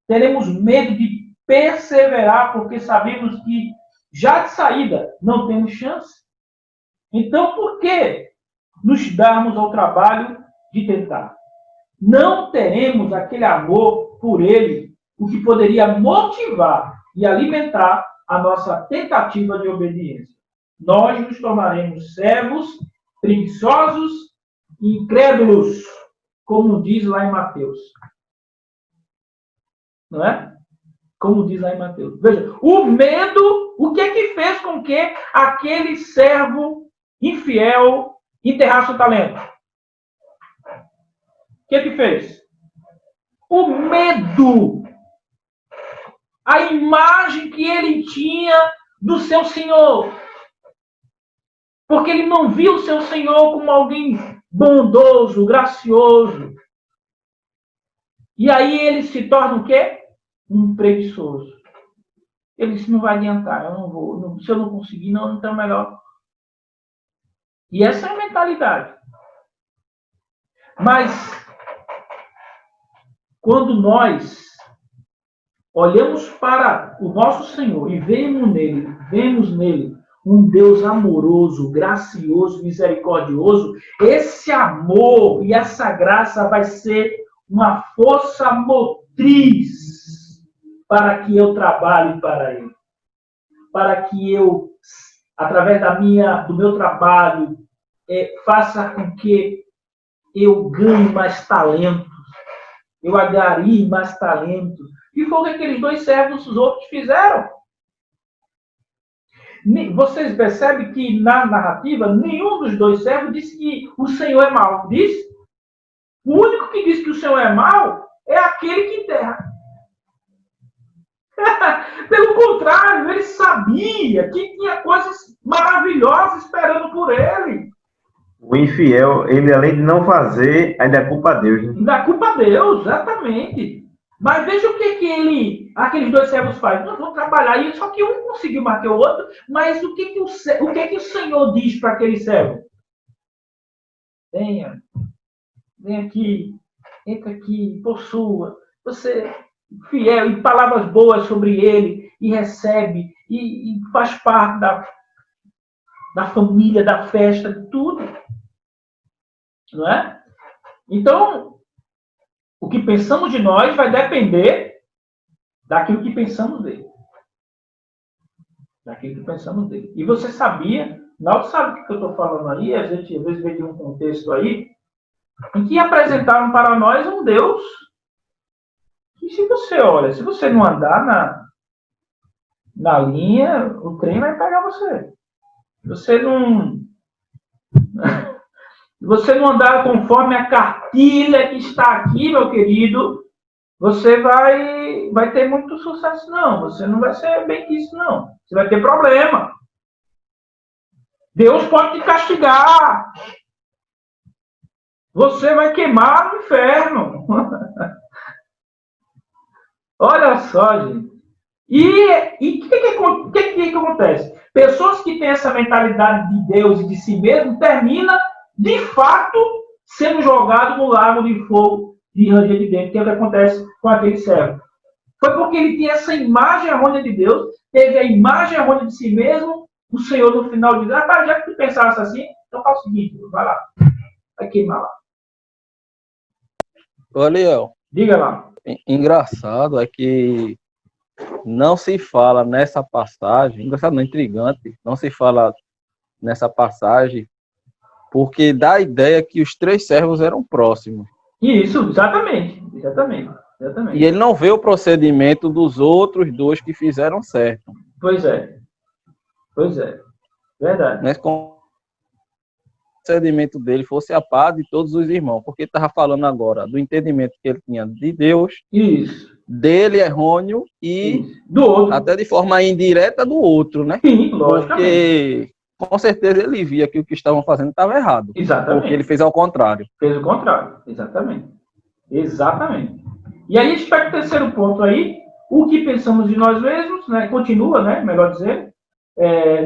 teremos medo de perseverar, porque sabemos que já de saída não temos chance. Então, por que nos darmos ao trabalho de tentar? Não teremos aquele amor por ele, o que poderia motivar e alimentar a nossa tentativa de obediência. Nós nos tornaremos servos, preguiçosos e incrédulos, como diz lá em Mateus. Não é? Como diz lá em Mateus. Veja, o medo, o que é que fez com que aquele servo infiel enterrasse o talento? O que é que fez? O medo. A imagem que ele tinha do seu Senhor. Porque ele não viu o seu Senhor como alguém bondoso, gracioso. E aí ele se torna o quê? Um preguiçoso. Ele disse, não vai adiantar, eu não vou. Se eu não conseguir, não, então é melhor. E essa é a mentalidade. Mas, quando nós olhamos para o nosso Senhor e vemos nele um Deus amoroso, gracioso, misericordioso, esse amor e essa graça vai ser uma força motriz para que eu trabalhe para ele. Para que eu, através do meu trabalho, faça com que eu ganhe mais talentos, eu agarie mais talentos. E foi o que aqueles dois servos, os outros, fizeram. Vocês percebem que na narrativa, nenhum dos dois servos disse que o Senhor é mau. Diz? O único que diz que o Senhor é mau é aquele que enterra. Pelo contrário, ele sabia que tinha coisas maravilhosas esperando por ele. O infiel, ele além de não fazer, ainda é culpa a Deus. Né? Ainda é culpa a Deus, exatamente. Mas veja o que aqueles dois servos fazem. Nós vamos trabalhar, e só que um conseguiu bater o outro, mas o que o Senhor diz para aquele servo? Venha, vem aqui, entra aqui, possua. Você, fiel, e palavras boas sobre ele, e recebe, e faz parte da família, da festa, de tudo. Não é? Então, o que pensamos de nós vai depender daquilo que pensamos dele. Daquilo que pensamos dele. E você sabia, Naldo sabe o que eu estou falando aí, a gente às vezes vê de um contexto aí, em que apresentaram para nós um Deus que, se você não andar na linha, o trem vai pegar você. Você não andar conforme a cartilha que está aqui, meu querido, você vai ter muito sucesso, não. Você não vai ser bem quisto, não. Você vai ter problema. Deus pode te castigar. Você vai queimar no inferno. Olha só, gente. E o que acontece? Pessoas que têm essa mentalidade de Deus e de si mesmo terminam, de fato, sendo jogado no lago de fogo de ranger de dentro, que é o que acontece com aquele servo. Foi porque ele tinha essa imagem errônea de Deus, teve a imagem errônea de si mesmo, o Senhor no final diz, já que tu pensasse assim, então faz o seguinte, vai lá, vai queimar lá. Ô, Eliel. Diga lá. Engraçado é que não se fala nessa passagem, engraçado não, intrigante, não se fala nessa passagem, porque dá a ideia que os três servos eram próximos. Isso, exatamente. E ele não vê o procedimento dos outros dois que fizeram certo. Pois é. Verdade. Mas como o procedimento dele fosse a paz de todos os irmãos, porque ele estava falando agora do entendimento que ele tinha de Deus, isso, dele errôneo e isso, do outro, até de forma indireta do outro, né? Sim, logicamente. Porque com certeza ele via que o que estavam fazendo estava errado. Exatamente. Porque ele fez ao contrário. Fez o contrário, exatamente. E aí a gente pega o terceiro ponto aí, o que pensamos de nós mesmos, né? Continua, né? Melhor dizer,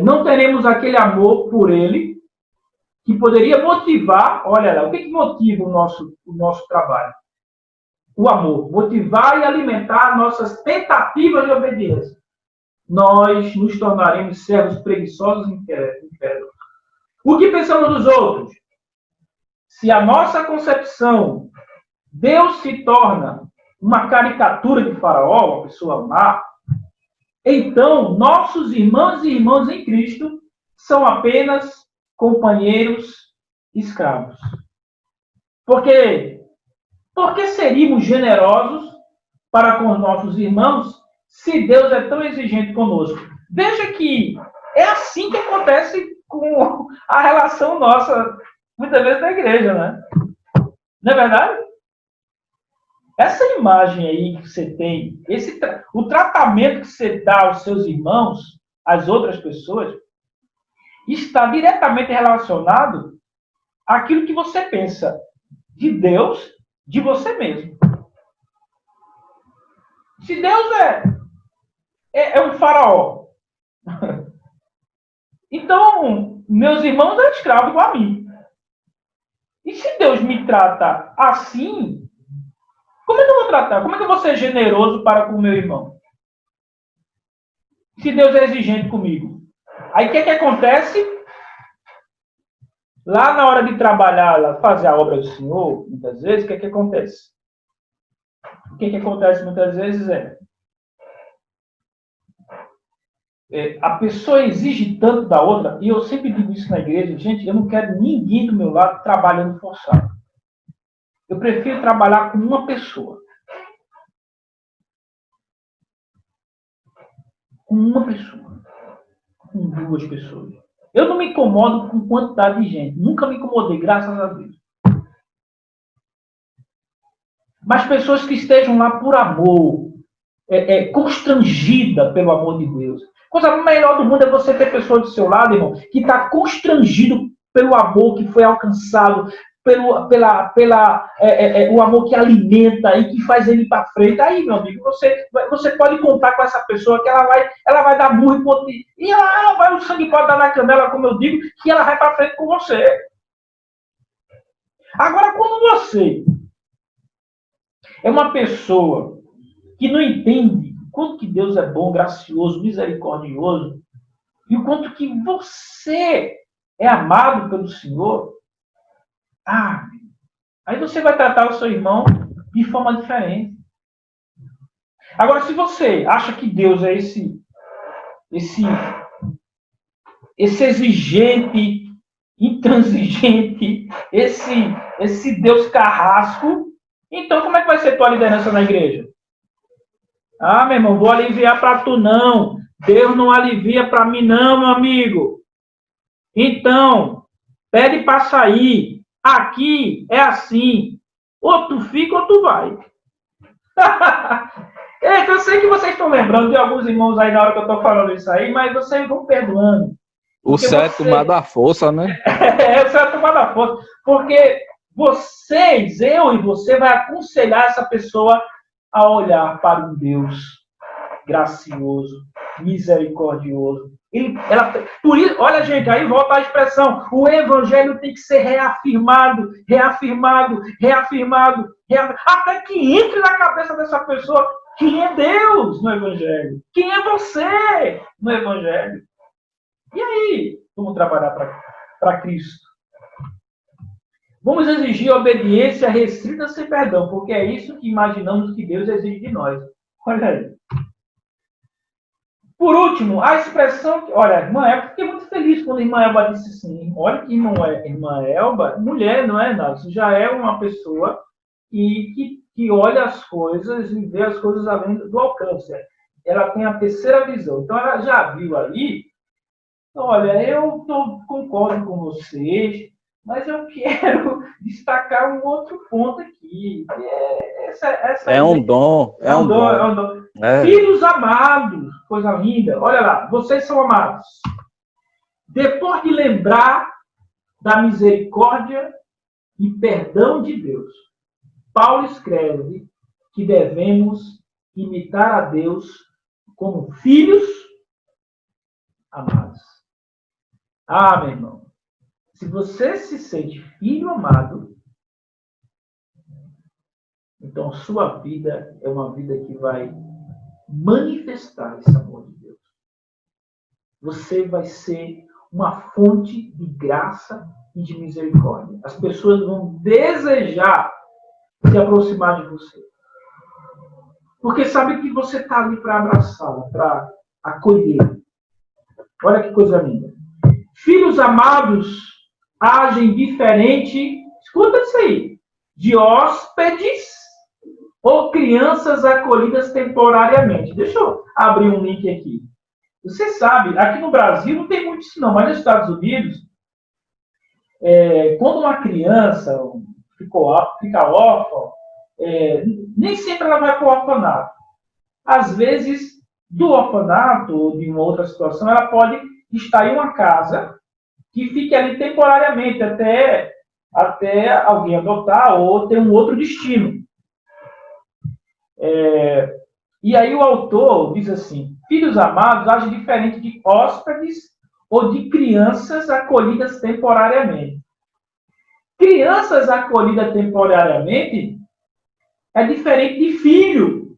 não teremos aquele amor por ele que poderia motivar, olha lá, o que motiva o nosso trabalho? o amor, motivar e alimentar nossas tentativas de obediência, nós nos tornaremos servos preguiçosos e incrédulos. O que pensamos dos outros? Se a nossa concepção, Deus se torna uma caricatura de Faraó, uma pessoa má, então nossos irmãos e irmãs em Cristo são apenas companheiros escravos. Por quê? Porque seríamos generosos para com os nossos irmãos se Deus é tão exigente conosco? Veja que é assim que acontece com a relação nossa, muitas vezes, na igreja, né? Não é verdade? Essa imagem aí que você tem, o tratamento que você dá aos seus irmãos, às outras pessoas, está diretamente relacionado àquilo que você pensa de Deus, de você mesmo. Se Deus é um faraó, então meus irmãos são escravos igual a mim. E se Deus me trata assim, como é que eu vou tratar? Como é que eu vou ser generoso para com o meu irmão? Se Deus é exigente comigo. Aí o que acontece? Lá na hora de trabalhar, fazer a obra do Senhor, muitas vezes, o que acontece? O que acontece muitas vezes a pessoa exige tanto da outra, e eu sempre digo isso na igreja, gente, eu não quero ninguém do meu lado trabalhando forçado. Eu prefiro trabalhar com uma pessoa. Com uma pessoa. Com duas pessoas. Eu não me incomodo com quantidade de gente. Nunca me incomodei, graças a Deus. Mas pessoas que estejam lá por amor, constrangida pelo amor de Deus. Coisa melhor do mundo é você ter pessoas do seu lado, irmão, que está constrangido pelo amor que foi alcançado, o amor que alimenta e que faz ele ir para frente. Aí, meu amigo, você pode contar com essa pessoa que ela vai dar murro e ela vai, o sangue pode dar na canela, como eu digo, que ela vai para frente com você. Agora, quando você é uma pessoa que não entende o quanto que Deus é bom, gracioso, misericordioso, e o quanto que você é amado pelo Senhor, aí você vai tratar o seu irmão de forma diferente. Agora, se você acha que Deus é esse exigente, intransigente, esse Deus carrasco, então como é que vai ser tua liderança na igreja? Meu irmão, vou aliviar para tu não. Deus não alivia para mim não, meu amigo. Então, pede para sair. Aqui é assim. Ou tu fica ou tu vai. Eu sei que vocês estão lembrando de alguns irmãos aí na hora que eu estou falando isso aí, mas vocês vão perdoando. O certo tomado à força, né? O certo tomado à força. Porque eu e você vai aconselhar essa pessoa a olhar para um Deus gracioso, misericordioso. Por isso, olha, gente, aí volta a expressão, o evangelho tem que ser reafirmado, até que entre na cabeça dessa pessoa quem é Deus no evangelho, quem é você no evangelho. E aí, vamos trabalhar para Cristo. Vamos exigir obediência restrita sem perdão, porque é isso que imaginamos que Deus exige de nós. Olha aí. Por último, a expressão... Olha, a irmã Elba, fiquei muito feliz quando a irmã Elba disse assim, olha que irmã Elba, mulher, não é nada, isso já é uma pessoa que olha as coisas e vê as coisas além do alcance. Ela tem a terceira visão. Então, ela já viu ali, olha, eu concordo com vocês, mas eu quero destacar um outro ponto aqui. É um dom. Filhos amados, coisa linda. Olha lá, vocês são amados. Depois de lembrar da misericórdia e perdão de Deus, Paulo escreve que devemos imitar a Deus como filhos amados. Meu irmão. Se você se sente filho amado, Então, sua vida é uma vida que vai manifestar esse amor de Deus. Você vai ser uma fonte de graça e de misericórdia. As pessoas vão desejar se aproximar de você. Porque sabe que você está ali para abraçá-la, para acolher. Olha que coisa linda. Filhos amados agem diferente, escuta isso aí, de hóspedes ou crianças acolhidas temporariamente. Deixa eu abrir um link aqui. Você sabe, aqui no Brasil não tem muito isso não, mas nos Estados Unidos, quando uma criança fica órfã, nem sempre ela vai para o orfanato. Às vezes, do orfanato ou de uma outra situação, ela pode estar em uma casa que fique ali temporariamente até alguém adotar ou ter um outro destino. E aí o autor diz assim: filhos amados agem diferente de hóspedes ou de crianças acolhidas temporariamente. Crianças acolhidas temporariamente é diferente de filho.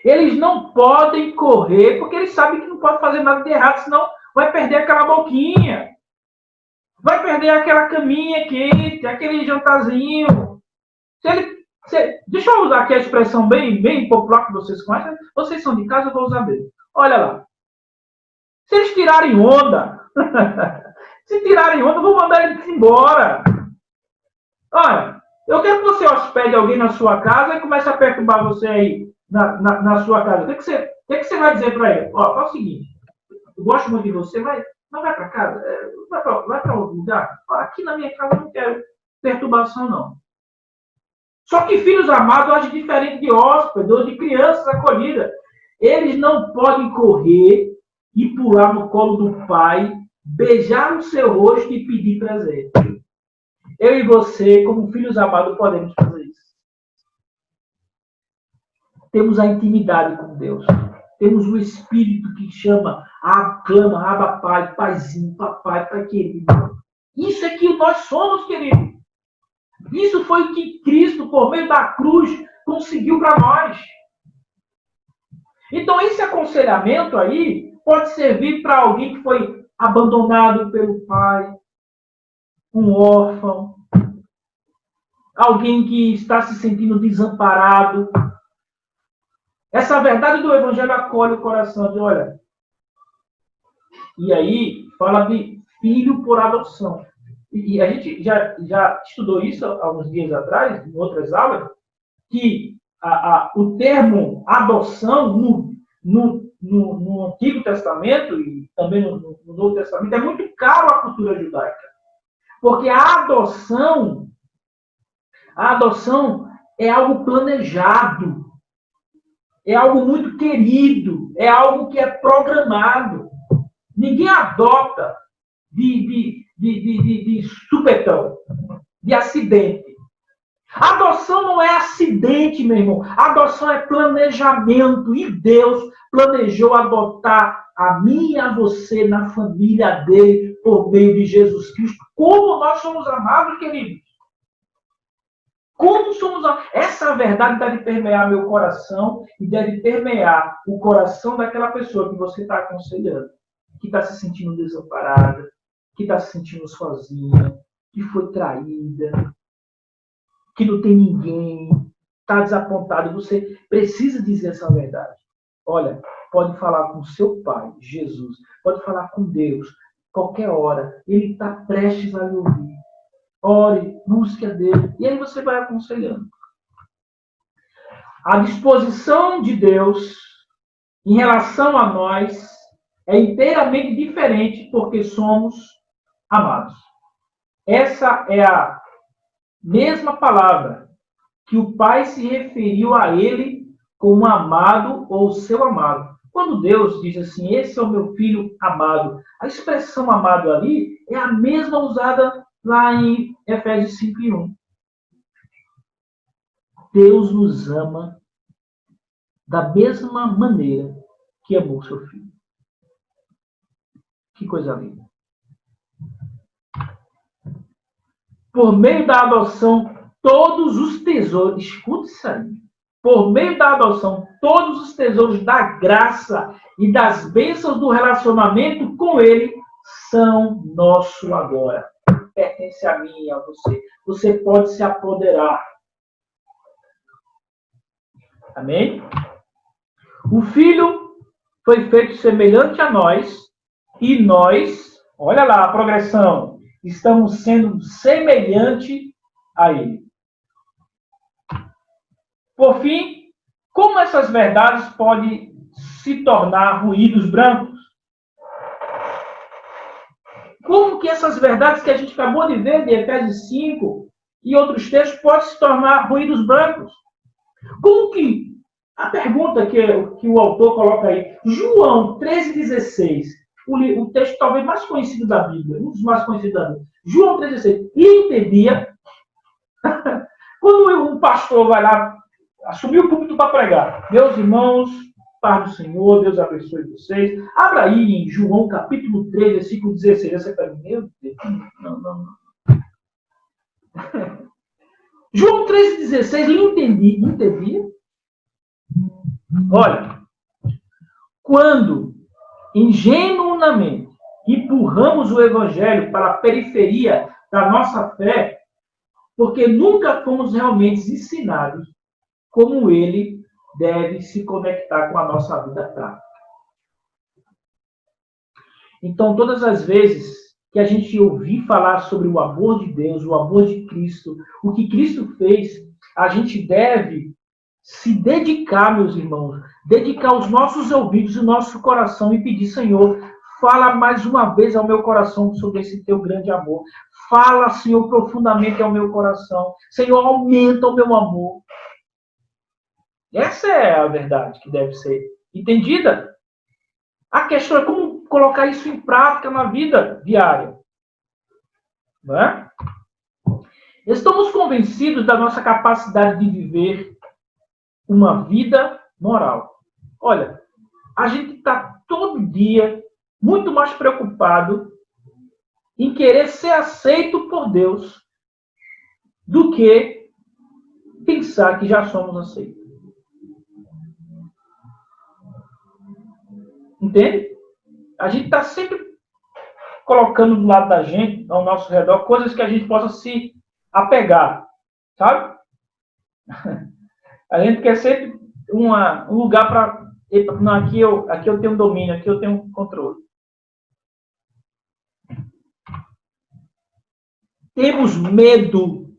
Eles não podem correr porque eles sabem que não pode fazer nada de errado, senão vai perder aquela boquinha, vai perder aquela caminha quente, aquele jantarzinho. Deixa eu usar aqui a expressão bem popular que vocês conhecem. Vocês são de casa, eu vou usar mesmo. Olha lá. Se eles tirarem onda, eu vou mandar eles embora. Olha, eu quero que você hospede alguém na sua casa e comece a perturbar você aí na sua casa. O que você vai dizer para ele? Ó, é o seguinte, eu gosto muito de você, mas não vai para casa, vai para outro lugar. Ó, aqui na minha casa eu não quero perturbação, não. Só que filhos amados agem diferente de hóspedes ou de crianças acolhidas. Eles não podem correr e pular no colo do pai, beijar o seu rosto e pedir presente. Eu e você, como filhos amados, podemos fazer isso. Temos a intimidade com Deus. Temos o Espírito que clama, Abba Pai, Paizinho, Papai, Pai querido. Isso é que nós somos, querido. Isso foi o que Cristo, por meio da cruz, conseguiu para nós. Então, esse aconselhamento aí pode servir para alguém que foi abandonado pelo pai, um órfão, alguém que está se sentindo desamparado. Essa verdade do Evangelho acolhe o coração de, olha. E aí, fala de filho por adoção. E a gente já estudou isso há alguns dias atrás, em outras aulas, que o termo adoção no Antigo Testamento e também no Novo Testamento é muito caro à cultura judaica. Porque a adoção é algo planejado, é algo muito querido, é algo que é programado. Ninguém adota de supetão, de acidente. Adoção não é acidente, meu irmão. Adoção é planejamento. E Deus planejou adotar a mim e a você na família dele por meio de Jesus Cristo. Como nós somos amados, queridos. Como somos amados. Essa verdade deve permear meu coração e deve permear o coração daquela pessoa que você está aconselhando, que está se sentindo desamparada, que está se sentindo sozinha, que foi traída, que não tem ninguém, está desapontado. Você precisa dizer essa verdade. Olha, pode falar com seu Pai, Jesus, pode falar com Deus, qualquer hora. Ele está prestes a lhe ouvir. Ore, busque a Deus, e aí você vai aconselhando. A disposição de Deus em relação a nós é inteiramente diferente porque somos amados. Essa é a mesma palavra que o Pai se referiu a ele como amado ou seu amado. Quando Deus diz assim, esse é o meu filho amado, a expressão amado ali é a mesma usada lá em Efésios 5:1. Deus nos ama da mesma maneira que amou seu filho. Que coisa linda. Por meio da adoção, todos os tesouros, escute isso aí, por meio da adoção, todos os tesouros da graça e das bênçãos do relacionamento com Ele são nosso agora. Pertence a mim e a você. Você pode se apoderar. Amém? O Filho foi feito semelhante a nós e nós, olha lá a progressão, estamos sendo semelhante a Ele. Por fim, como essas verdades podem se tornar ruídos brancos? Como que essas verdades que a gente acabou de ver de Efésios 5 e outros textos podem se tornar ruídos brancos? Como que, a pergunta que o autor coloca aí, João 13,16, o texto talvez mais conhecido da Bíblia, um dos mais conhecidos da Bíblia, João 13,16, e entendia, quando um pastor vai lá, assumir o púlpito para pregar, meus irmãos, paz do Senhor, Deus abençoe vocês. Abra aí em João capítulo 3, versículo 16. Você fala, meu Deus, não. João 13,16, ele entendia. Olha, quando ingenuamente empurramos o evangelho para a periferia da nossa fé, porque nunca fomos realmente ensinados como ele deve se conectar com a nossa vida prática. Então, todas as vezes que a gente ouvir falar sobre o amor de Deus, o amor de Cristo, o que Cristo fez, a gente deve se dedicar, meus irmãos, dedicar os nossos ouvidos e o nosso coração e pedir, Senhor, fala mais uma vez ao meu coração sobre esse teu grande amor. Fala, Senhor, profundamente ao meu coração. Senhor, aumenta o meu amor. Essa é a verdade que deve ser entendida. A questão é como colocar isso em prática na vida diária. Não é? Estamos convencidos da nossa capacidade de viver uma vida moral. Olha, a gente está todo dia muito mais preocupado em querer ser aceito por Deus do que pensar que já somos aceitos. Entende? A gente está sempre colocando do lado da gente, ao nosso redor, coisas que a gente possa se apegar. Sabe? A gente quer sempre um lugar para... Não, aqui eu tenho domínio, aqui eu tenho controle. Temos medo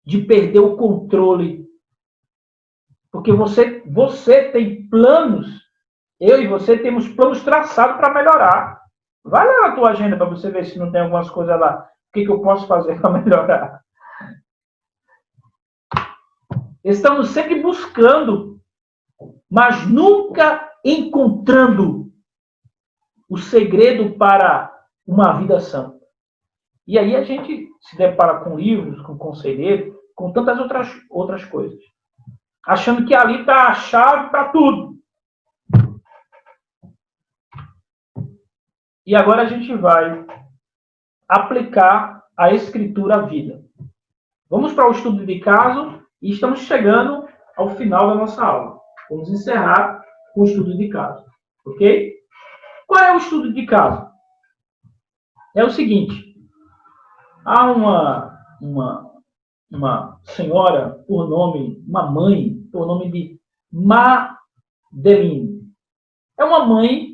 de perder o controle. Porque você tem planos. Eu e você temos planos traçados para melhorar. Vai lá na tua agenda para você ver se não tem algumas coisas lá. O que eu posso fazer para melhorar? Estamos sempre buscando, mas nunca encontrando o segredo para uma vida santa. E aí a gente se depara com livros, com conselheiros, com tantas outras coisas. Achando que ali está a chave para tudo. E agora a gente vai aplicar a Escritura à vida. Vamos para o estudo de caso e estamos chegando ao final da nossa aula. Vamos encerrar com o estudo de caso. Ok? Qual é o estudo de caso? É o seguinte. Há uma senhora por nome, uma mãe por nome de Madeline. É uma mãe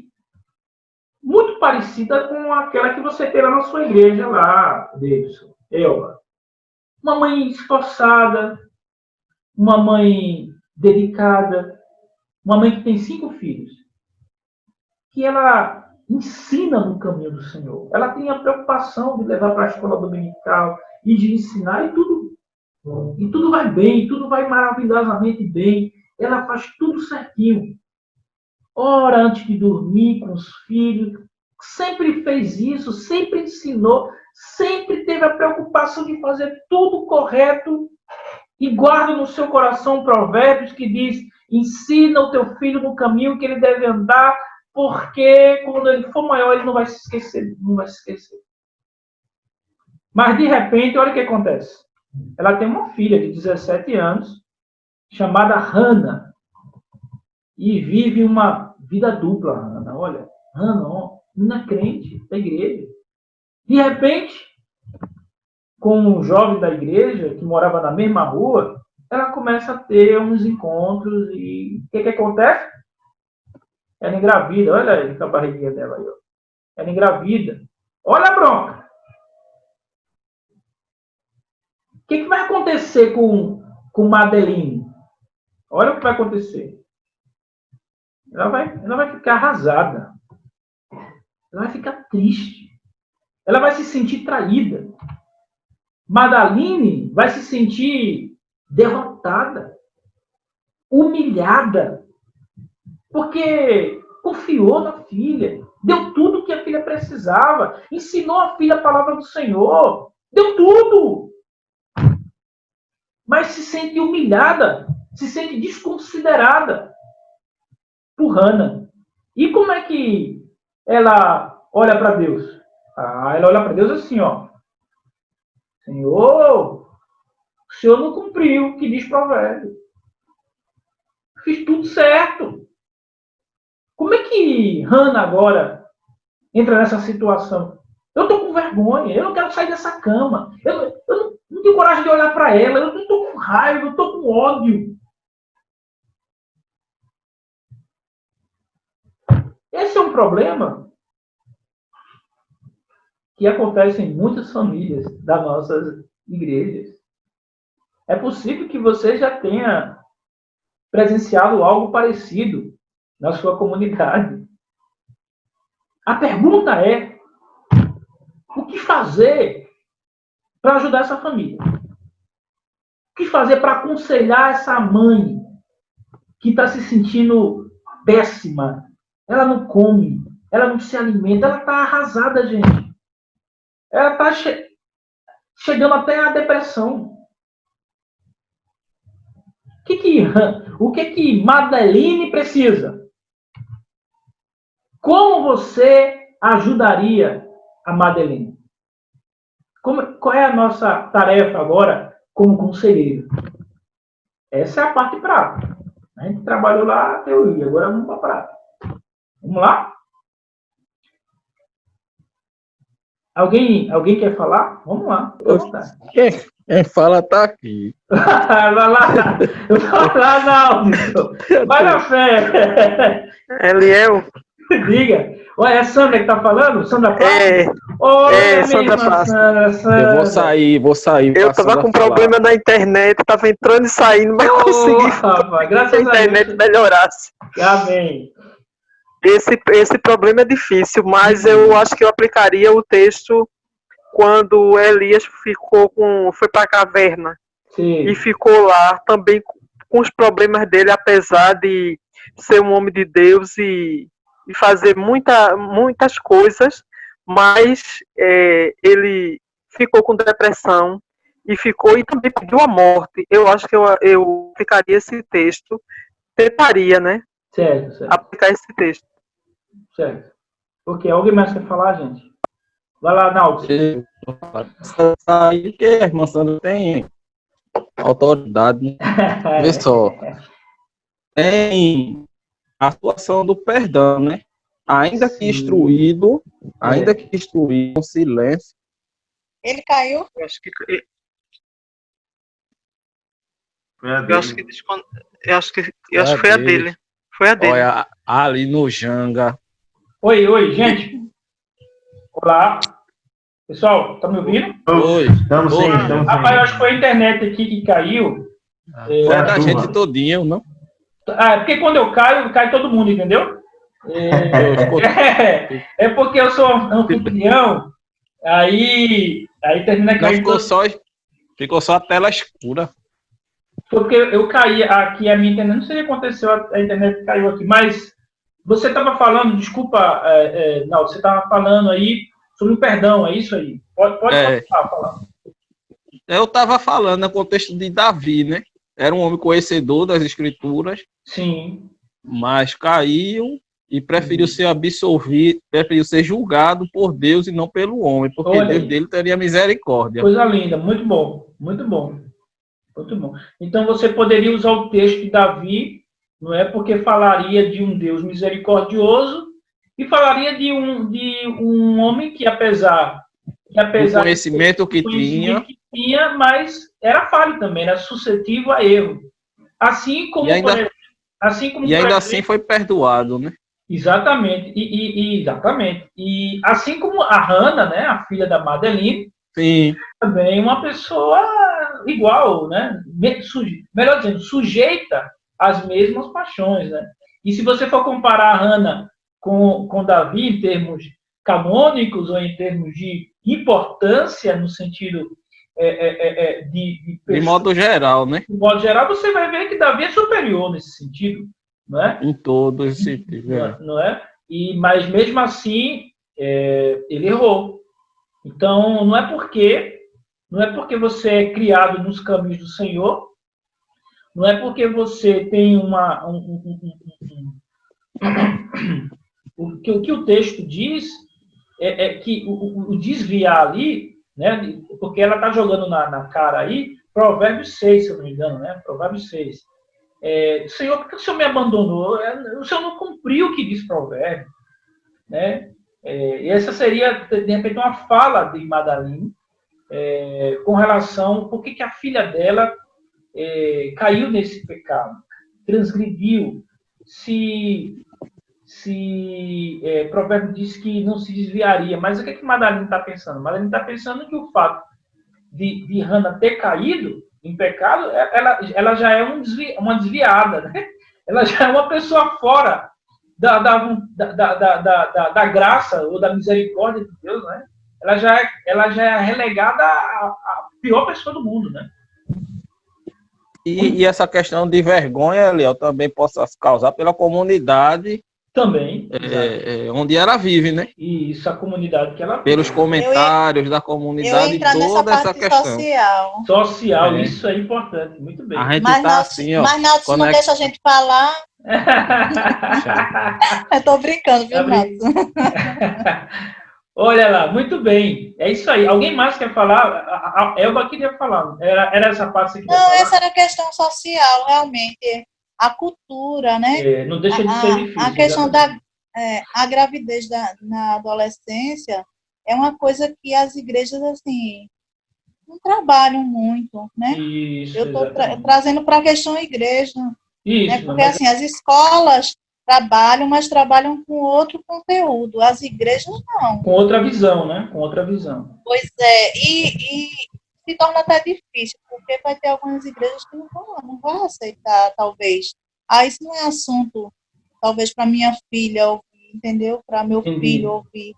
muito parecida com aquela que você tem lá na sua igreja lá, Davidson, Elba. Uma mãe esforçada, uma mãe dedicada, uma mãe que tem 5 filhos, que ela ensina no caminho do Senhor. Ela tem a preocupação de levar para a escola dominical e de ensinar e tudo vai bem, tudo vai maravilhosamente bem. Ela faz tudo certinho. Ora antes de dormir com os filhos, sempre fez isso, sempre ensinou, sempre teve a preocupação de fazer tudo correto e guarda no seu coração provérbios que diz, ensina o teu filho no caminho que ele deve andar, porque quando ele for maior ele não vai se esquecer, Mas de repente, olha o que acontece. ela tem uma filha de 17 anos, chamada Hannah, e vive uma vida dupla, Hannah. Olha, Hannah, menina crente da igreja. De repente, com um jovem da igreja, que morava na mesma rua, ela começa a ter uns encontros e o que acontece? Ela engravida, olha aí a barriguinha dela aí, ó. Ela engravida. Olha a bronca. O que vai acontecer com Madeline? Olha o que vai acontecer. Ela vai ficar arrasada. Ela vai ficar triste. Ela vai se sentir traída. Madeline vai se sentir derrotada, humilhada, porque confiou na filha, deu tudo o que a filha precisava, ensinou a filha a palavra do Senhor, deu tudo. Mas se sente humilhada, se sente desconsiderada por Hannah. E como é que ela olha para Deus? Ela olha para Deus assim, ó. Senhor, o Senhor não cumpriu o que diz provérbio. Fiz tudo certo. Como é que Hannah agora entra nessa situação? Eu estou com vergonha, eu não quero sair dessa cama. Eu não tenho coragem de olhar para ela, eu não estou com raiva, eu estou com ódio. Esse é um problema que acontece em muitas famílias das nossas igrejas. É possível que você já tenha presenciado algo parecido na sua comunidade. A pergunta é: o que fazer para ajudar essa família? O que fazer para aconselhar essa mãe que está se sentindo péssima? Ela não come, ela não se alimenta, ela está arrasada, gente. Ela está chegando até a depressão. O que Madeline precisa? Como você ajudaria a Madeline? Qual é a nossa tarefa agora como conselheiro? Essa é a parte prática. A gente trabalhou lá a teoria, agora vamos para a prática. Vamos lá? Alguém quer falar? Vamos lá. Quem fala tá aqui. Vai lá, não. Vai na fé. Eliel. Diga. Olha, é a Sandra que tá falando? Sandra Paz? Sandra Paz. Eu vou sair. Eu tava com problema na internet, tava entrando e saindo, mas consegui graças que a internet melhorasse. Amém. Esse problema é difícil, mas eu acho que eu aplicaria o texto quando Elias foi para a caverna. Sim. E ficou lá também com os problemas dele, apesar de ser um homem de Deus e fazer muitas coisas, mas ele ficou com depressão e também pediu a morte. Eu acho que eu aplicaria esse texto, tentaria, né? Certo. Aplicar esse texto. Certo. Ok, alguém mais quer falar, gente? Vai lá, Naldo. Aí que a irmã Sandra tem autoridade, né? Vê só. Tem a situação do perdão, né? Ainda que instruído, com silêncio. Ele caiu? Eu acho que foi a dele. Foi a dele. Olha, ali no Janga. Oi, gente. Olá. Pessoal, tá me ouvindo? Oi. Estamos sim. Rapaz, eu acho que foi a internet aqui que caiu. Foi da gente todinho, não? Porque quando eu caio, cai todo mundo, entendeu? É porque eu sou anfitrião, aí termina caindo. Ficou só a tela escura. Porque eu caí aqui, a minha internet, não sei o que aconteceu, a internet caiu aqui, mas você estava falando, desculpa, não, você estava falando aí sobre o perdão, é isso aí? Pode continuar falando. Eu estava falando no contexto de Davi, né? Era um homem conhecedor das escrituras. Sim. Mas caiu e preferiu ser absolvido, preferiu ser julgado por Deus e não pelo homem, porque Deus dele teria misericórdia. Coisa linda, muito bom, muito bom, muito bom. Então você poderia usar o texto de Davi, não é, porque falaria de um Deus misericordioso e falaria de um homem que apesar do conhecimento que tinha, mas era falho também, era suscetível a erro. Assim como, assim foi perdoado, né? Exatamente, exatamente. E assim como a Hannah, né, a filha da Madeline, sim, também uma pessoa igual, né? Melhor dizendo, sujeita às mesmas paixões, né? E se você for comparar a Hannah com Davi em termos canônicos ou em termos de importância no sentido de modo geral, né? De modo geral, você vai ver que Davi é superior nesse sentido, não é? Em todo esse sentido, não é? Mas mesmo assim, ele errou. Então, não é porque você é criado nos caminhos do Senhor, não é porque você tem o que o texto diz é que o desviar ali, né? Porque ela está jogando na cara aí, Provérbios 6, se eu não me engano, né? Provérbios 6. Senhor, por que o Senhor me abandonou? O Senhor não cumpriu o que diz Provérbios, né? E essa seria, de repente, uma fala de Madeline com relação por que a filha dela caiu nesse pecado, transgrediu. Se Provérbio diz que não se desviaria, mas o que Madeline está pensando? Madeline está pensando que o fato de Hannah ter caído em pecado, ela já é uma desviada, né? Ela já é uma pessoa fora da graça ou da misericórdia de Deus, né? Ela já é relegada à pior pessoa do mundo, né? E essa questão de vergonha, Léo, também possa causar pela comunidade também, onde ela vive, né? E isso, a comunidade que ela vive. Pelos comentários da comunidade, toda essa questão. Social, isso é importante, muito bem. A gente tá assim, ó. Mas Nath, não deixa a gente falar. Eu tô brincando, viu, Nath? Olha lá, muito bem. É isso aí. Alguém mais quer falar? A Elba queria falar. Era essa parte que você queria falar? Não, essa era a questão social, realmente. A cultura, né? Não deixa de ser difícil. A questão a gravidez na adolescência é uma coisa que as igrejas, assim, não trabalham muito, né? Isso, eu estou trazendo para a questão igreja. Isso, né? Porque, assim, as escolas trabalham, mas trabalham com outro conteúdo. As igrejas, não. Com outra visão, né? Com outra visão. Pois é. E se torna até difícil, porque vai ter algumas igrejas que não vão aceitar, talvez. Isso não é assunto, talvez, para minha filha ouvir, entendeu? Para meu filho ouvir.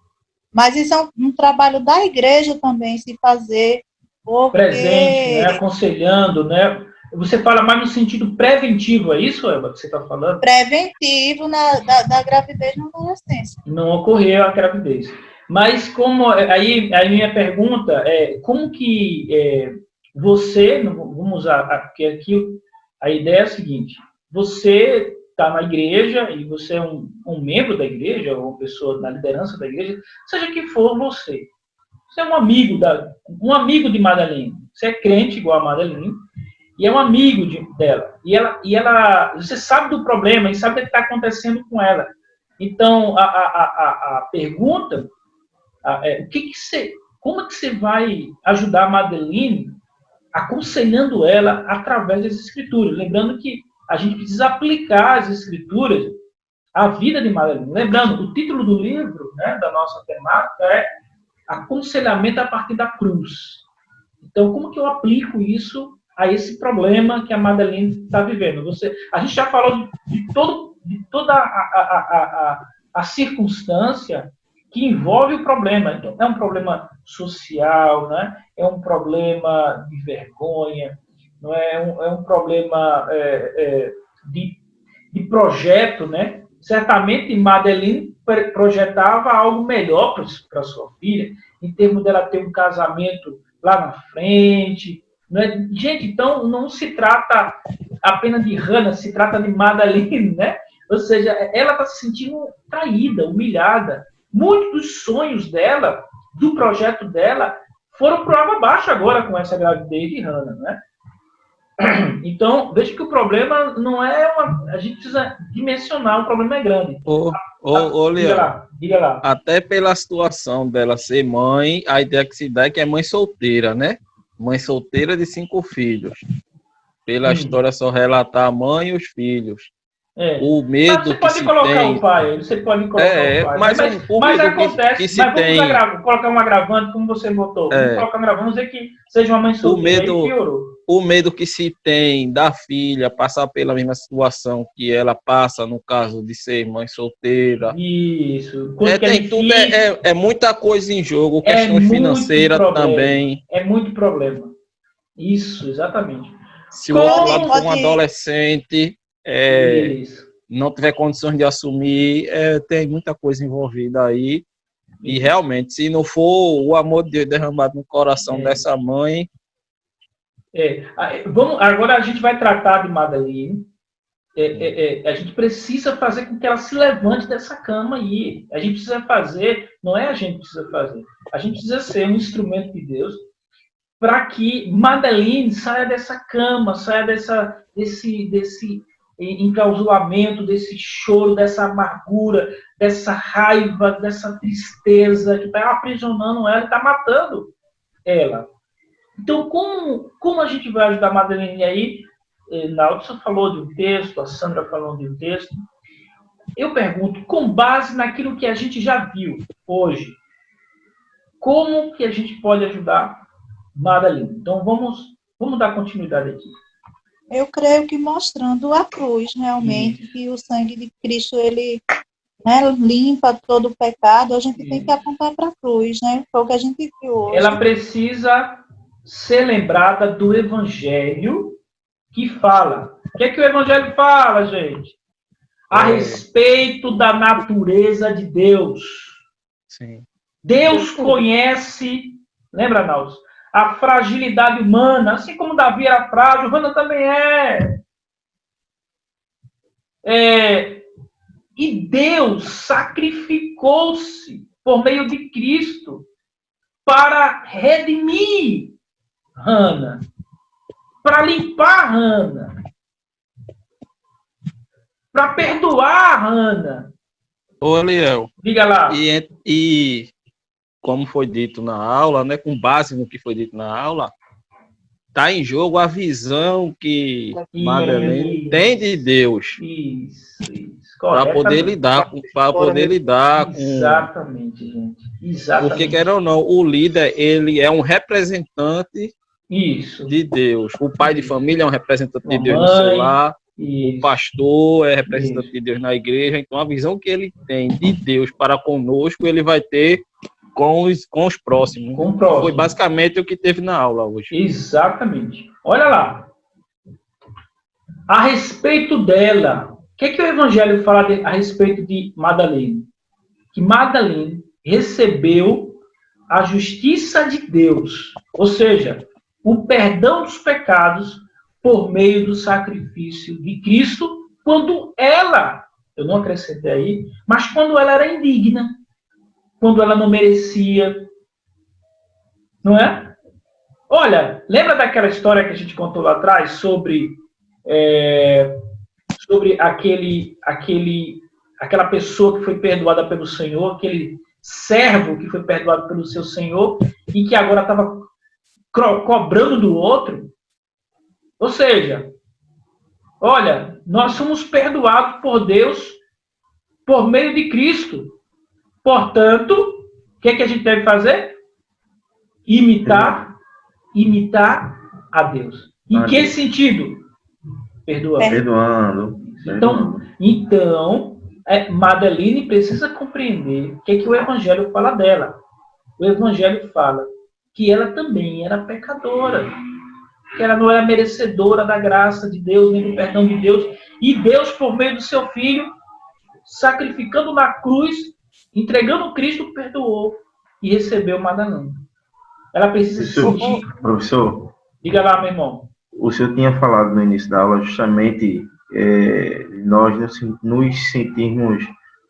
Mas isso é um trabalho da igreja também, se fazer. Porque... Presente, né? Aconselhando, né? Você fala mais no sentido preventivo, é isso, Elba, que você está falando? Preventivo da gravidez na adolescência. Não ocorreu a gravidez. Mas como aí a minha pergunta é como que você, vamos usar, porque aqui a ideia é a seguinte: você está na igreja e você é um membro da igreja, ou uma pessoa na liderança da igreja, seja que for você. Você é um amigo de Madeline. Você é crente igual a Madeline e é um amigo dela. E ela, você sabe do problema e sabe o que está acontecendo com ela. Então a pergunta como que você vai ajudar a Madeline aconselhando ela através das escrituras? Lembrando que a gente precisa aplicar as escrituras à vida de Madeline. Lembrando, o título do livro, né, da nossa temática é Aconselhamento a partir da cruz. Então, como que eu aplico isso a esse problema que a Madeline está vivendo? A gente já falou de toda a circunstância que envolve o problema. Então, é um problema social, né? É um problema de vergonha, não é um problema de projeto, né? Certamente Madeline projetava algo melhor para sua filha, em termos dela ter um casamento lá na frente. Né? Gente, então não se trata apenas de Hannah, se trata de Madeline, né? Ou seja, ela está se sentindo traída, humilhada. Muitos dos sonhos dela, do projeto dela, foram por água abaixo agora com essa gravidez de Hannah, né? Então, veja que o problema não é a gente precisa dimensionar, o problema é grande. Leandro, diga lá. Até pela situação dela ser mãe, a ideia que se dá é que é mãe solteira, né? Mãe solteira de 5 filhos. Pela história só relatar a mãe e os filhos. O medo que se tem... Você pode colocar o pai, você pode colocar o pai. Mas acontece, que se tem... colocar um agravante, como você botou. Colocar um agravante, não dizer que seja uma mãe solteira, aí piorou. O medo que se tem da filha passar pela mesma situação que ela passa, no caso de ser mãe solteira. Isso. É muita coisa em jogo, questão financeira também. É muito problema. Isso, exatamente. Se o outro lado for um adolescente... não tiver condições de assumir, tem muita coisa envolvida aí. E realmente, se não for o amor de Deus derramado no coração dessa mãe... Agora a gente vai tratar de Madeleine. A gente precisa fazer com que ela se levante dessa cama aí. A gente precisa fazer, não é a gente precisa fazer. A gente precisa ser um instrumento de Deus para que Madeleine saia dessa cama, saia desse enclausulamento, desse choro, dessa amargura, dessa raiva, dessa tristeza que está aprisionando ela e está matando ela. Então, como a gente vai ajudar a Madeleine aí? Naldson falou de um texto, a Sandra falou de um texto. Eu pergunto, com base naquilo que a gente já viu hoje, como que a gente pode ajudar Madeleine? Então, vamos dar continuidade aqui. Eu creio que mostrando a cruz, realmente, que o sangue de Cristo, ele limpa todo o pecado, a gente tem que apontar para a cruz, né? Foi o que a gente viu hoje. Ela precisa ser lembrada do Evangelho que fala. O que é que o Evangelho fala, gente? A respeito da natureza de Deus. Sim. Deus conhece, lembra, Naldo? A fragilidade humana, assim como Davi era frágil, Hannah também e Deus sacrificou-se por meio de Cristo para redimir Hannah, para limpar Hannah, para perdoar Hannah. Ô, Eliel. Diga lá. E como foi dito na aula, né, com base no que foi dito na aula, está em jogo a visão que Madeleine tem de Deus. Isso. Para poder lidar com... Exatamente, gente. Exatamente. Porque, quer ou não, o líder, ele é um representante de Deus. O pai de família é um representante de Deus no seu lar. O pastor é representante de Deus na igreja. Então, a visão que ele tem de Deus para conosco, ele vai ter com os próximos. Foi basicamente o que teve na aula hoje. Exatamente. Olha lá. A respeito dela, o que o Evangelho fala a respeito de Madeleine? Que Madeleine recebeu a justiça de Deus, ou seja, o perdão dos pecados por meio do sacrifício de Cristo, quando ela, eu não acrescentei aí, mas quando ela era indigna, quando ela não merecia, não é? Olha, lembra daquela história que a gente contou lá atrás sobre aquela pessoa que foi perdoada pelo Senhor, aquele servo que foi perdoado pelo seu Senhor e que agora estava cobrando do outro? Ou seja, olha, nós somos perdoados por Deus por meio de Cristo. Portanto, o que a gente deve fazer? Imitar a Deus. Em que sentido? Perdoando. Então, Madeleine precisa compreender o que o Evangelho fala dela. O Evangelho fala que ela também era pecadora, que ela não era merecedora da graça de Deus, nem do perdão de Deus, e Deus, por meio do seu Filho, sacrificando na cruz, entregando Cristo, perdoou e recebeu Madeleine. Ela precisa se sentir... Professor, diga lá, meu irmão. O senhor tinha falado no início da aula justamente nós nos sentirmos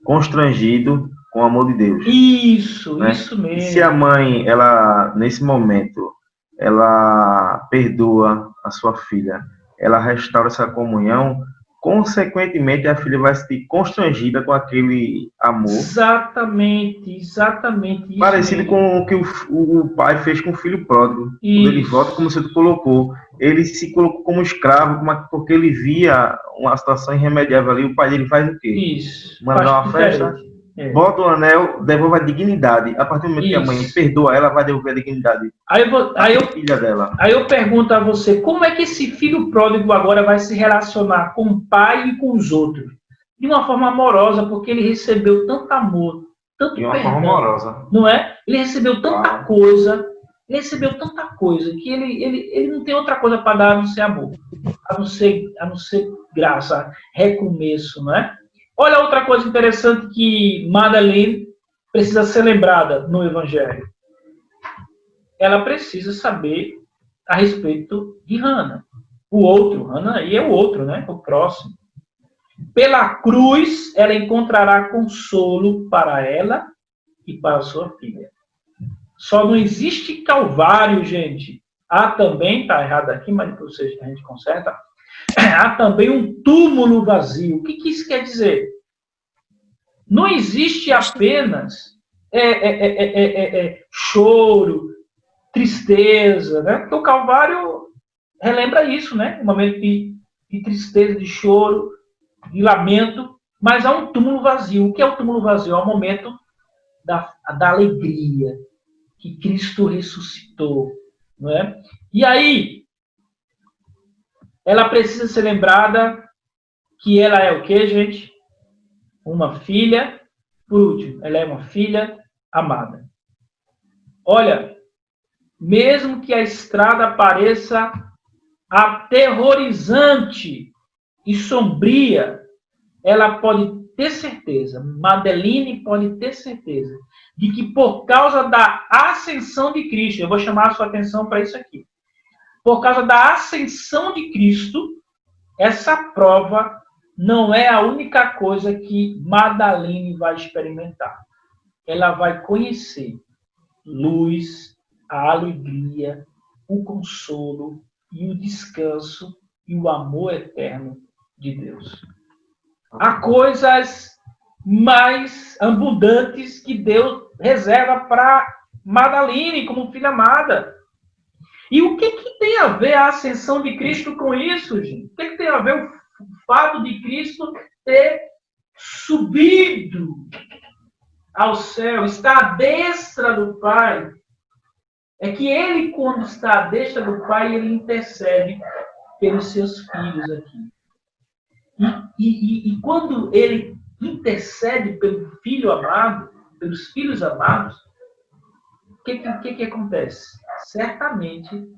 constrangidos com o amor de Deus. Isso, né? Isso mesmo. E se a mãe, ela, nesse momento, ela perdoa a sua filha, ela restaura essa comunhão, consequentemente a filha vai se sentir constrangida com aquele amor. Exatamente. Parecido com o que o pai fez com o filho pródigo. Quando ele volta, como você colocou, ele se colocou como escravo, porque ele via uma situação irremediável ali. O pai dele faz o quê? Isso. Mandar uma festa, bota o anel, devolve a dignidade. A partir do momento que a mãe perdoa ela, vai devolver a dignidade. Filha dela. Aí eu pergunto a você, como é que esse filho pródigo agora vai se relacionar com o pai e com os outros? De uma forma amorosa, porque ele recebeu tanto amor, tanto de uma perdão, forma amorosa. Não é? Ele recebeu tanta coisa, que ele não tem outra coisa para dar a não ser amor, a não ser graça, recomeço, não é? Olha outra coisa interessante que Madalene precisa ser lembrada no Evangelho. Ela precisa saber a respeito de Hannah. Hannah aí é o outro, né? O próximo. Pela cruz, ela encontrará consolo para ela e para sua filha. Só não existe Calvário, gente. Há também, está errado aqui, mas depois a gente conserta, há também um túmulo vazio. O que isso quer dizer? Não existe apenas choro, tristeza, né? Porque o Calvário relembra isso, né? Um momento de tristeza, de choro, de lamento, mas há um túmulo vazio. O que é o túmulo vazio? É o momento da alegria, que Cristo ressuscitou, não é? E aí, ela precisa ser lembrada que ela é o quê, gente? Uma filha, por último, ela é uma filha amada. Olha, mesmo que a estrada pareça aterrorizante e sombria, ela pode ter certeza, Madalene pode ter certeza, de que por causa da ascensão de Cristo, eu vou chamar a sua atenção para isso aqui, por causa da ascensão de Cristo, essa prova não é a única coisa que Madalene vai experimentar. Ela vai conhecer luz, a alegria, o consolo e o descanso e o amor eterno de Deus. Há coisas mais abundantes que Deus reserva para Madalene como filha amada. E o que tem a ver a ascensão de Cristo com isso, gente? O que tem a ver o fato de Cristo ter subido ao céu, estar à destra do Pai? É que ele, quando está à destra do Pai, ele intercede pelos seus filhos aqui. E quando ele intercede pelo filho amado, pelos filhos amados, o que acontece? Certamente,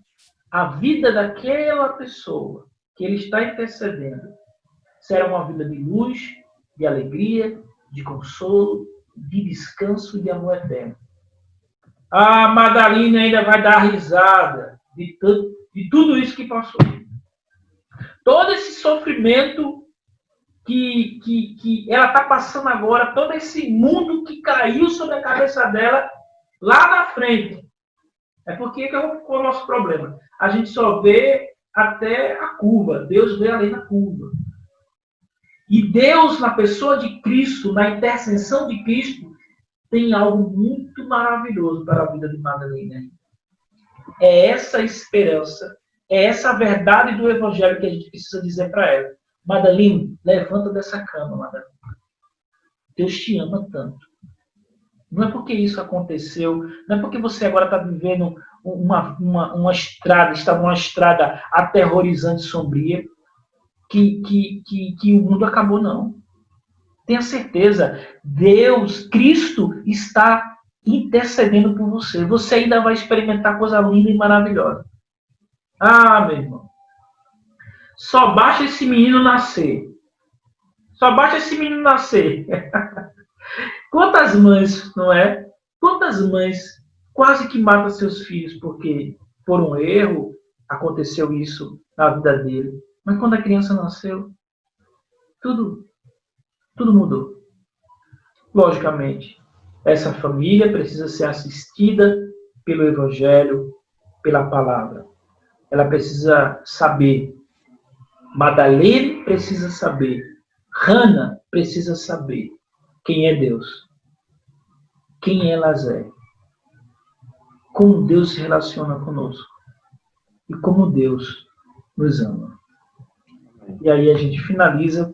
a vida daquela pessoa que ele está intercedendo será uma vida de luz, de alegria, de consolo, de descanso e de amor eterno. A Madalene ainda vai dar risada de tudo isso que passou. Todo esse sofrimento que ela está passando agora, todo esse mundo que caiu sobre a cabeça dela, lá na frente. É porque que é o nosso problema. A gente só vê até a curva. Deus vê além da curva. E Deus, na pessoa de Cristo, na intercessão de Cristo, tem algo muito maravilhoso para a vida de Madalene. É essa esperança, é essa verdade do Evangelho que a gente precisa dizer para ela. Madalene, levanta dessa cama, Madalene. Deus te ama tanto. Não é porque isso aconteceu, não é porque você agora está vivendo uma estrada, está numa estrada aterrorizante, sombria, que o mundo acabou, não. Tenha certeza, Deus, Cristo, está intercedendo por você. Você ainda vai experimentar coisa linda e maravilhosa. Ah, meu irmão. Só basta esse menino nascer. Só basta esse menino nascer. Quantas mães, não é? Quantas mães quase que matam seus filhos porque por um erro aconteceu isso na vida dele. Mas quando a criança nasceu, tudo mudou. Logicamente, essa família precisa ser assistida pelo Evangelho, pela palavra. Ela precisa saber. Madalene precisa saber. Hannah precisa saber quem é Deus. Quem elas é. Como Deus se relaciona conosco. E como Deus nos ama. E aí a gente finaliza.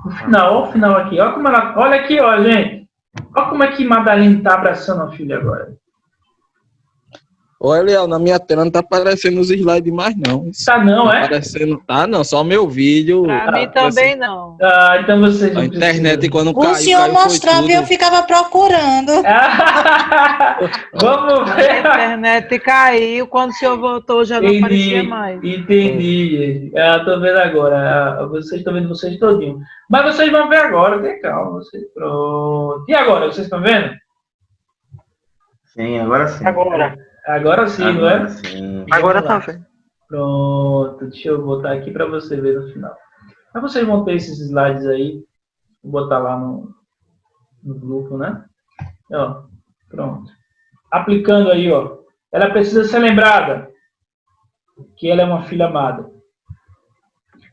No final, olha o final aqui. Olha, como ela, olha aqui, ó, gente. Olha como é que Madalene está abraçando a filha agora. Ô, Eliel, na minha tela não tá aparecendo os slides mais, não. Tá não, tá é? Aparecendo, tá não, só meu vídeo. Pra mim também não. Ah, então vocês A internet quando caiu, o senhor mostrava e eu ficava procurando. Vamos A ver. internet caiu, quando o senhor voltou já não aparecia mais. Entendi. Tô vendo agora. Vocês estão vendo vocês todinho. Mas vocês vão ver agora, tenha calma. Vocês... Pronto. E agora, vocês estão vendo? Sim, agora sim. Agora sim, não é? Sim. Agora tá vendo. Pronto, deixa eu botar aqui para você ver no final. Mas vocês vão ter esses slides aí, vou botar lá no grupo, né? Ó, pronto. Aplicando aí, ó. Ela precisa ser lembrada que ela é uma filha amada.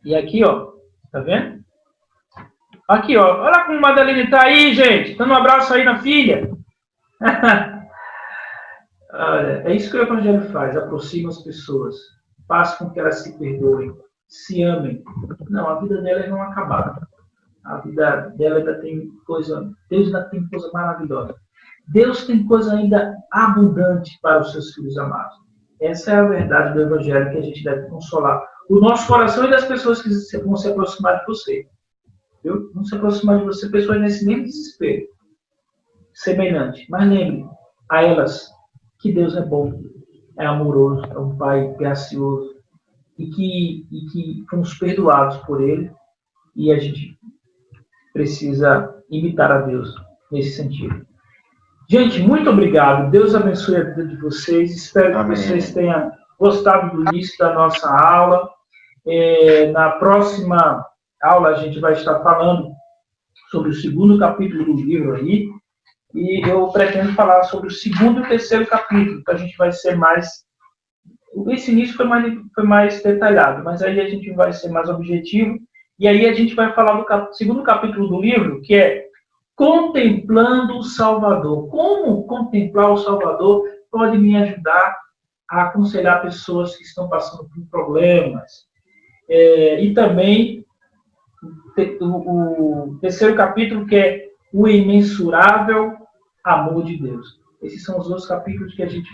E aqui, ó, tá vendo? Aqui, ó, olha como a Madalene tá aí, gente, dando um abraço aí na filha. Olha, é isso que o Evangelho faz, aproxima as pessoas, faz com que elas se perdoem, se amem. Não, a vida delas não acabaram. A vida dela ainda tem coisa, Deus ainda tem coisa maravilhosa. Deus tem coisa ainda abundante para os seus filhos amados. Essa é a verdade do Evangelho que a gente deve consolar o nosso coração e das pessoas que vão se aproximar de você. Viu? Vão se aproximar de você pessoas nesse mesmo desespero, semelhante. Mas lembre a elas que Deus é bom, é amoroso, é um Pai gracioso e que fomos perdoados por Ele e a gente precisa imitar a Deus nesse sentido. Gente, muito obrigado. Deus abençoe a vida de vocês. Espero que vocês tenham gostado do início da nossa aula. Na próxima aula a gente vai estar falando sobre o 2º capítulo do livro aí. E eu pretendo falar sobre o 2º e o 3º capítulo, que a gente vai ser mais... Esse início foi mais detalhado, mas aí a gente vai ser mais objetivo. E aí a gente vai falar do 2º capítulo do livro, que é Contemplando o Salvador. Como contemplar o Salvador pode me ajudar a aconselhar pessoas que estão passando por problemas. E também o 3º capítulo, que é o imensurável amor de Deus. Esses são os 2 capítulos que a gente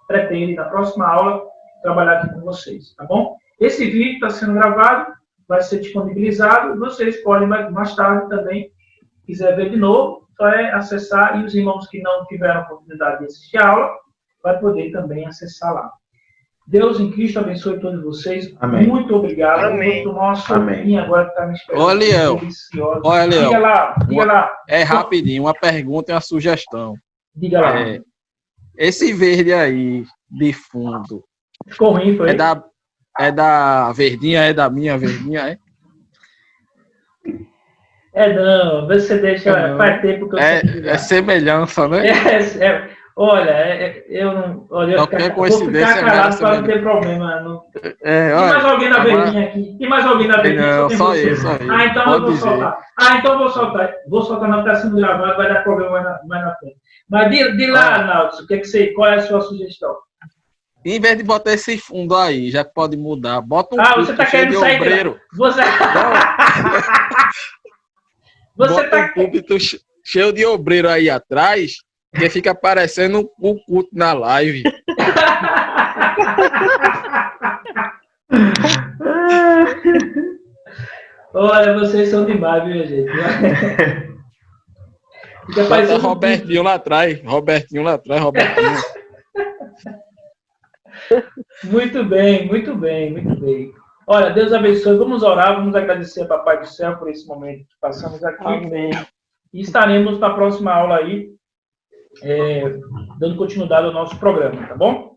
pretende, na próxima aula, trabalhar aqui com vocês, tá bom? Esse vídeo está sendo gravado, vai ser disponibilizado, vocês podem mais tarde também, quiser ver de novo, só é acessar, e os irmãos que não tiveram oportunidade de assistir a aula, vai poder também acessar lá. Deus em Cristo abençoe todos vocês. Amém. Muito obrigado. Amém. Vou tomar uma sopinha agora que está me esperando. Olha, Eliel. Diga lá. É rapidinho, uma pergunta e uma sugestão. Diga lá. Esse verde aí, de fundo, ficou ruim, foi? É da verdinha, é da minha verdinha, é? Não, você deixa, faz tempo que eu é semelhança, né? Olha, eu não... Olha, vou ficar calado para não ter problema. Não. Tem mais alguém na verdinha aqui? Tem mais alguém na verdinha? Não, só isso aí. Então eu vou soltar. Então eu vou soltar. Vou soltar, não está sendo gravado, vai dar problema mais na frente. Mas de lá, Arnaldo, qual é a sua sugestão? Em vez de botar esse fundo aí, já que pode mudar, bota você tá querendo sair obreiro. Você bota um púlpito cheio de obreiro aí atrás, que fica parecendo um culto na live. Olha, vocês são demais, viu, gente? Fica parecendo Robertinho lá atrás. Robertinho. Muito bem. Olha, Deus abençoe. Vamos orar, vamos agradecer a Papai do Céu por esse momento que passamos aqui. Amém. E estaremos na próxima aula aí, dando continuidade ao nosso programa, tá bom?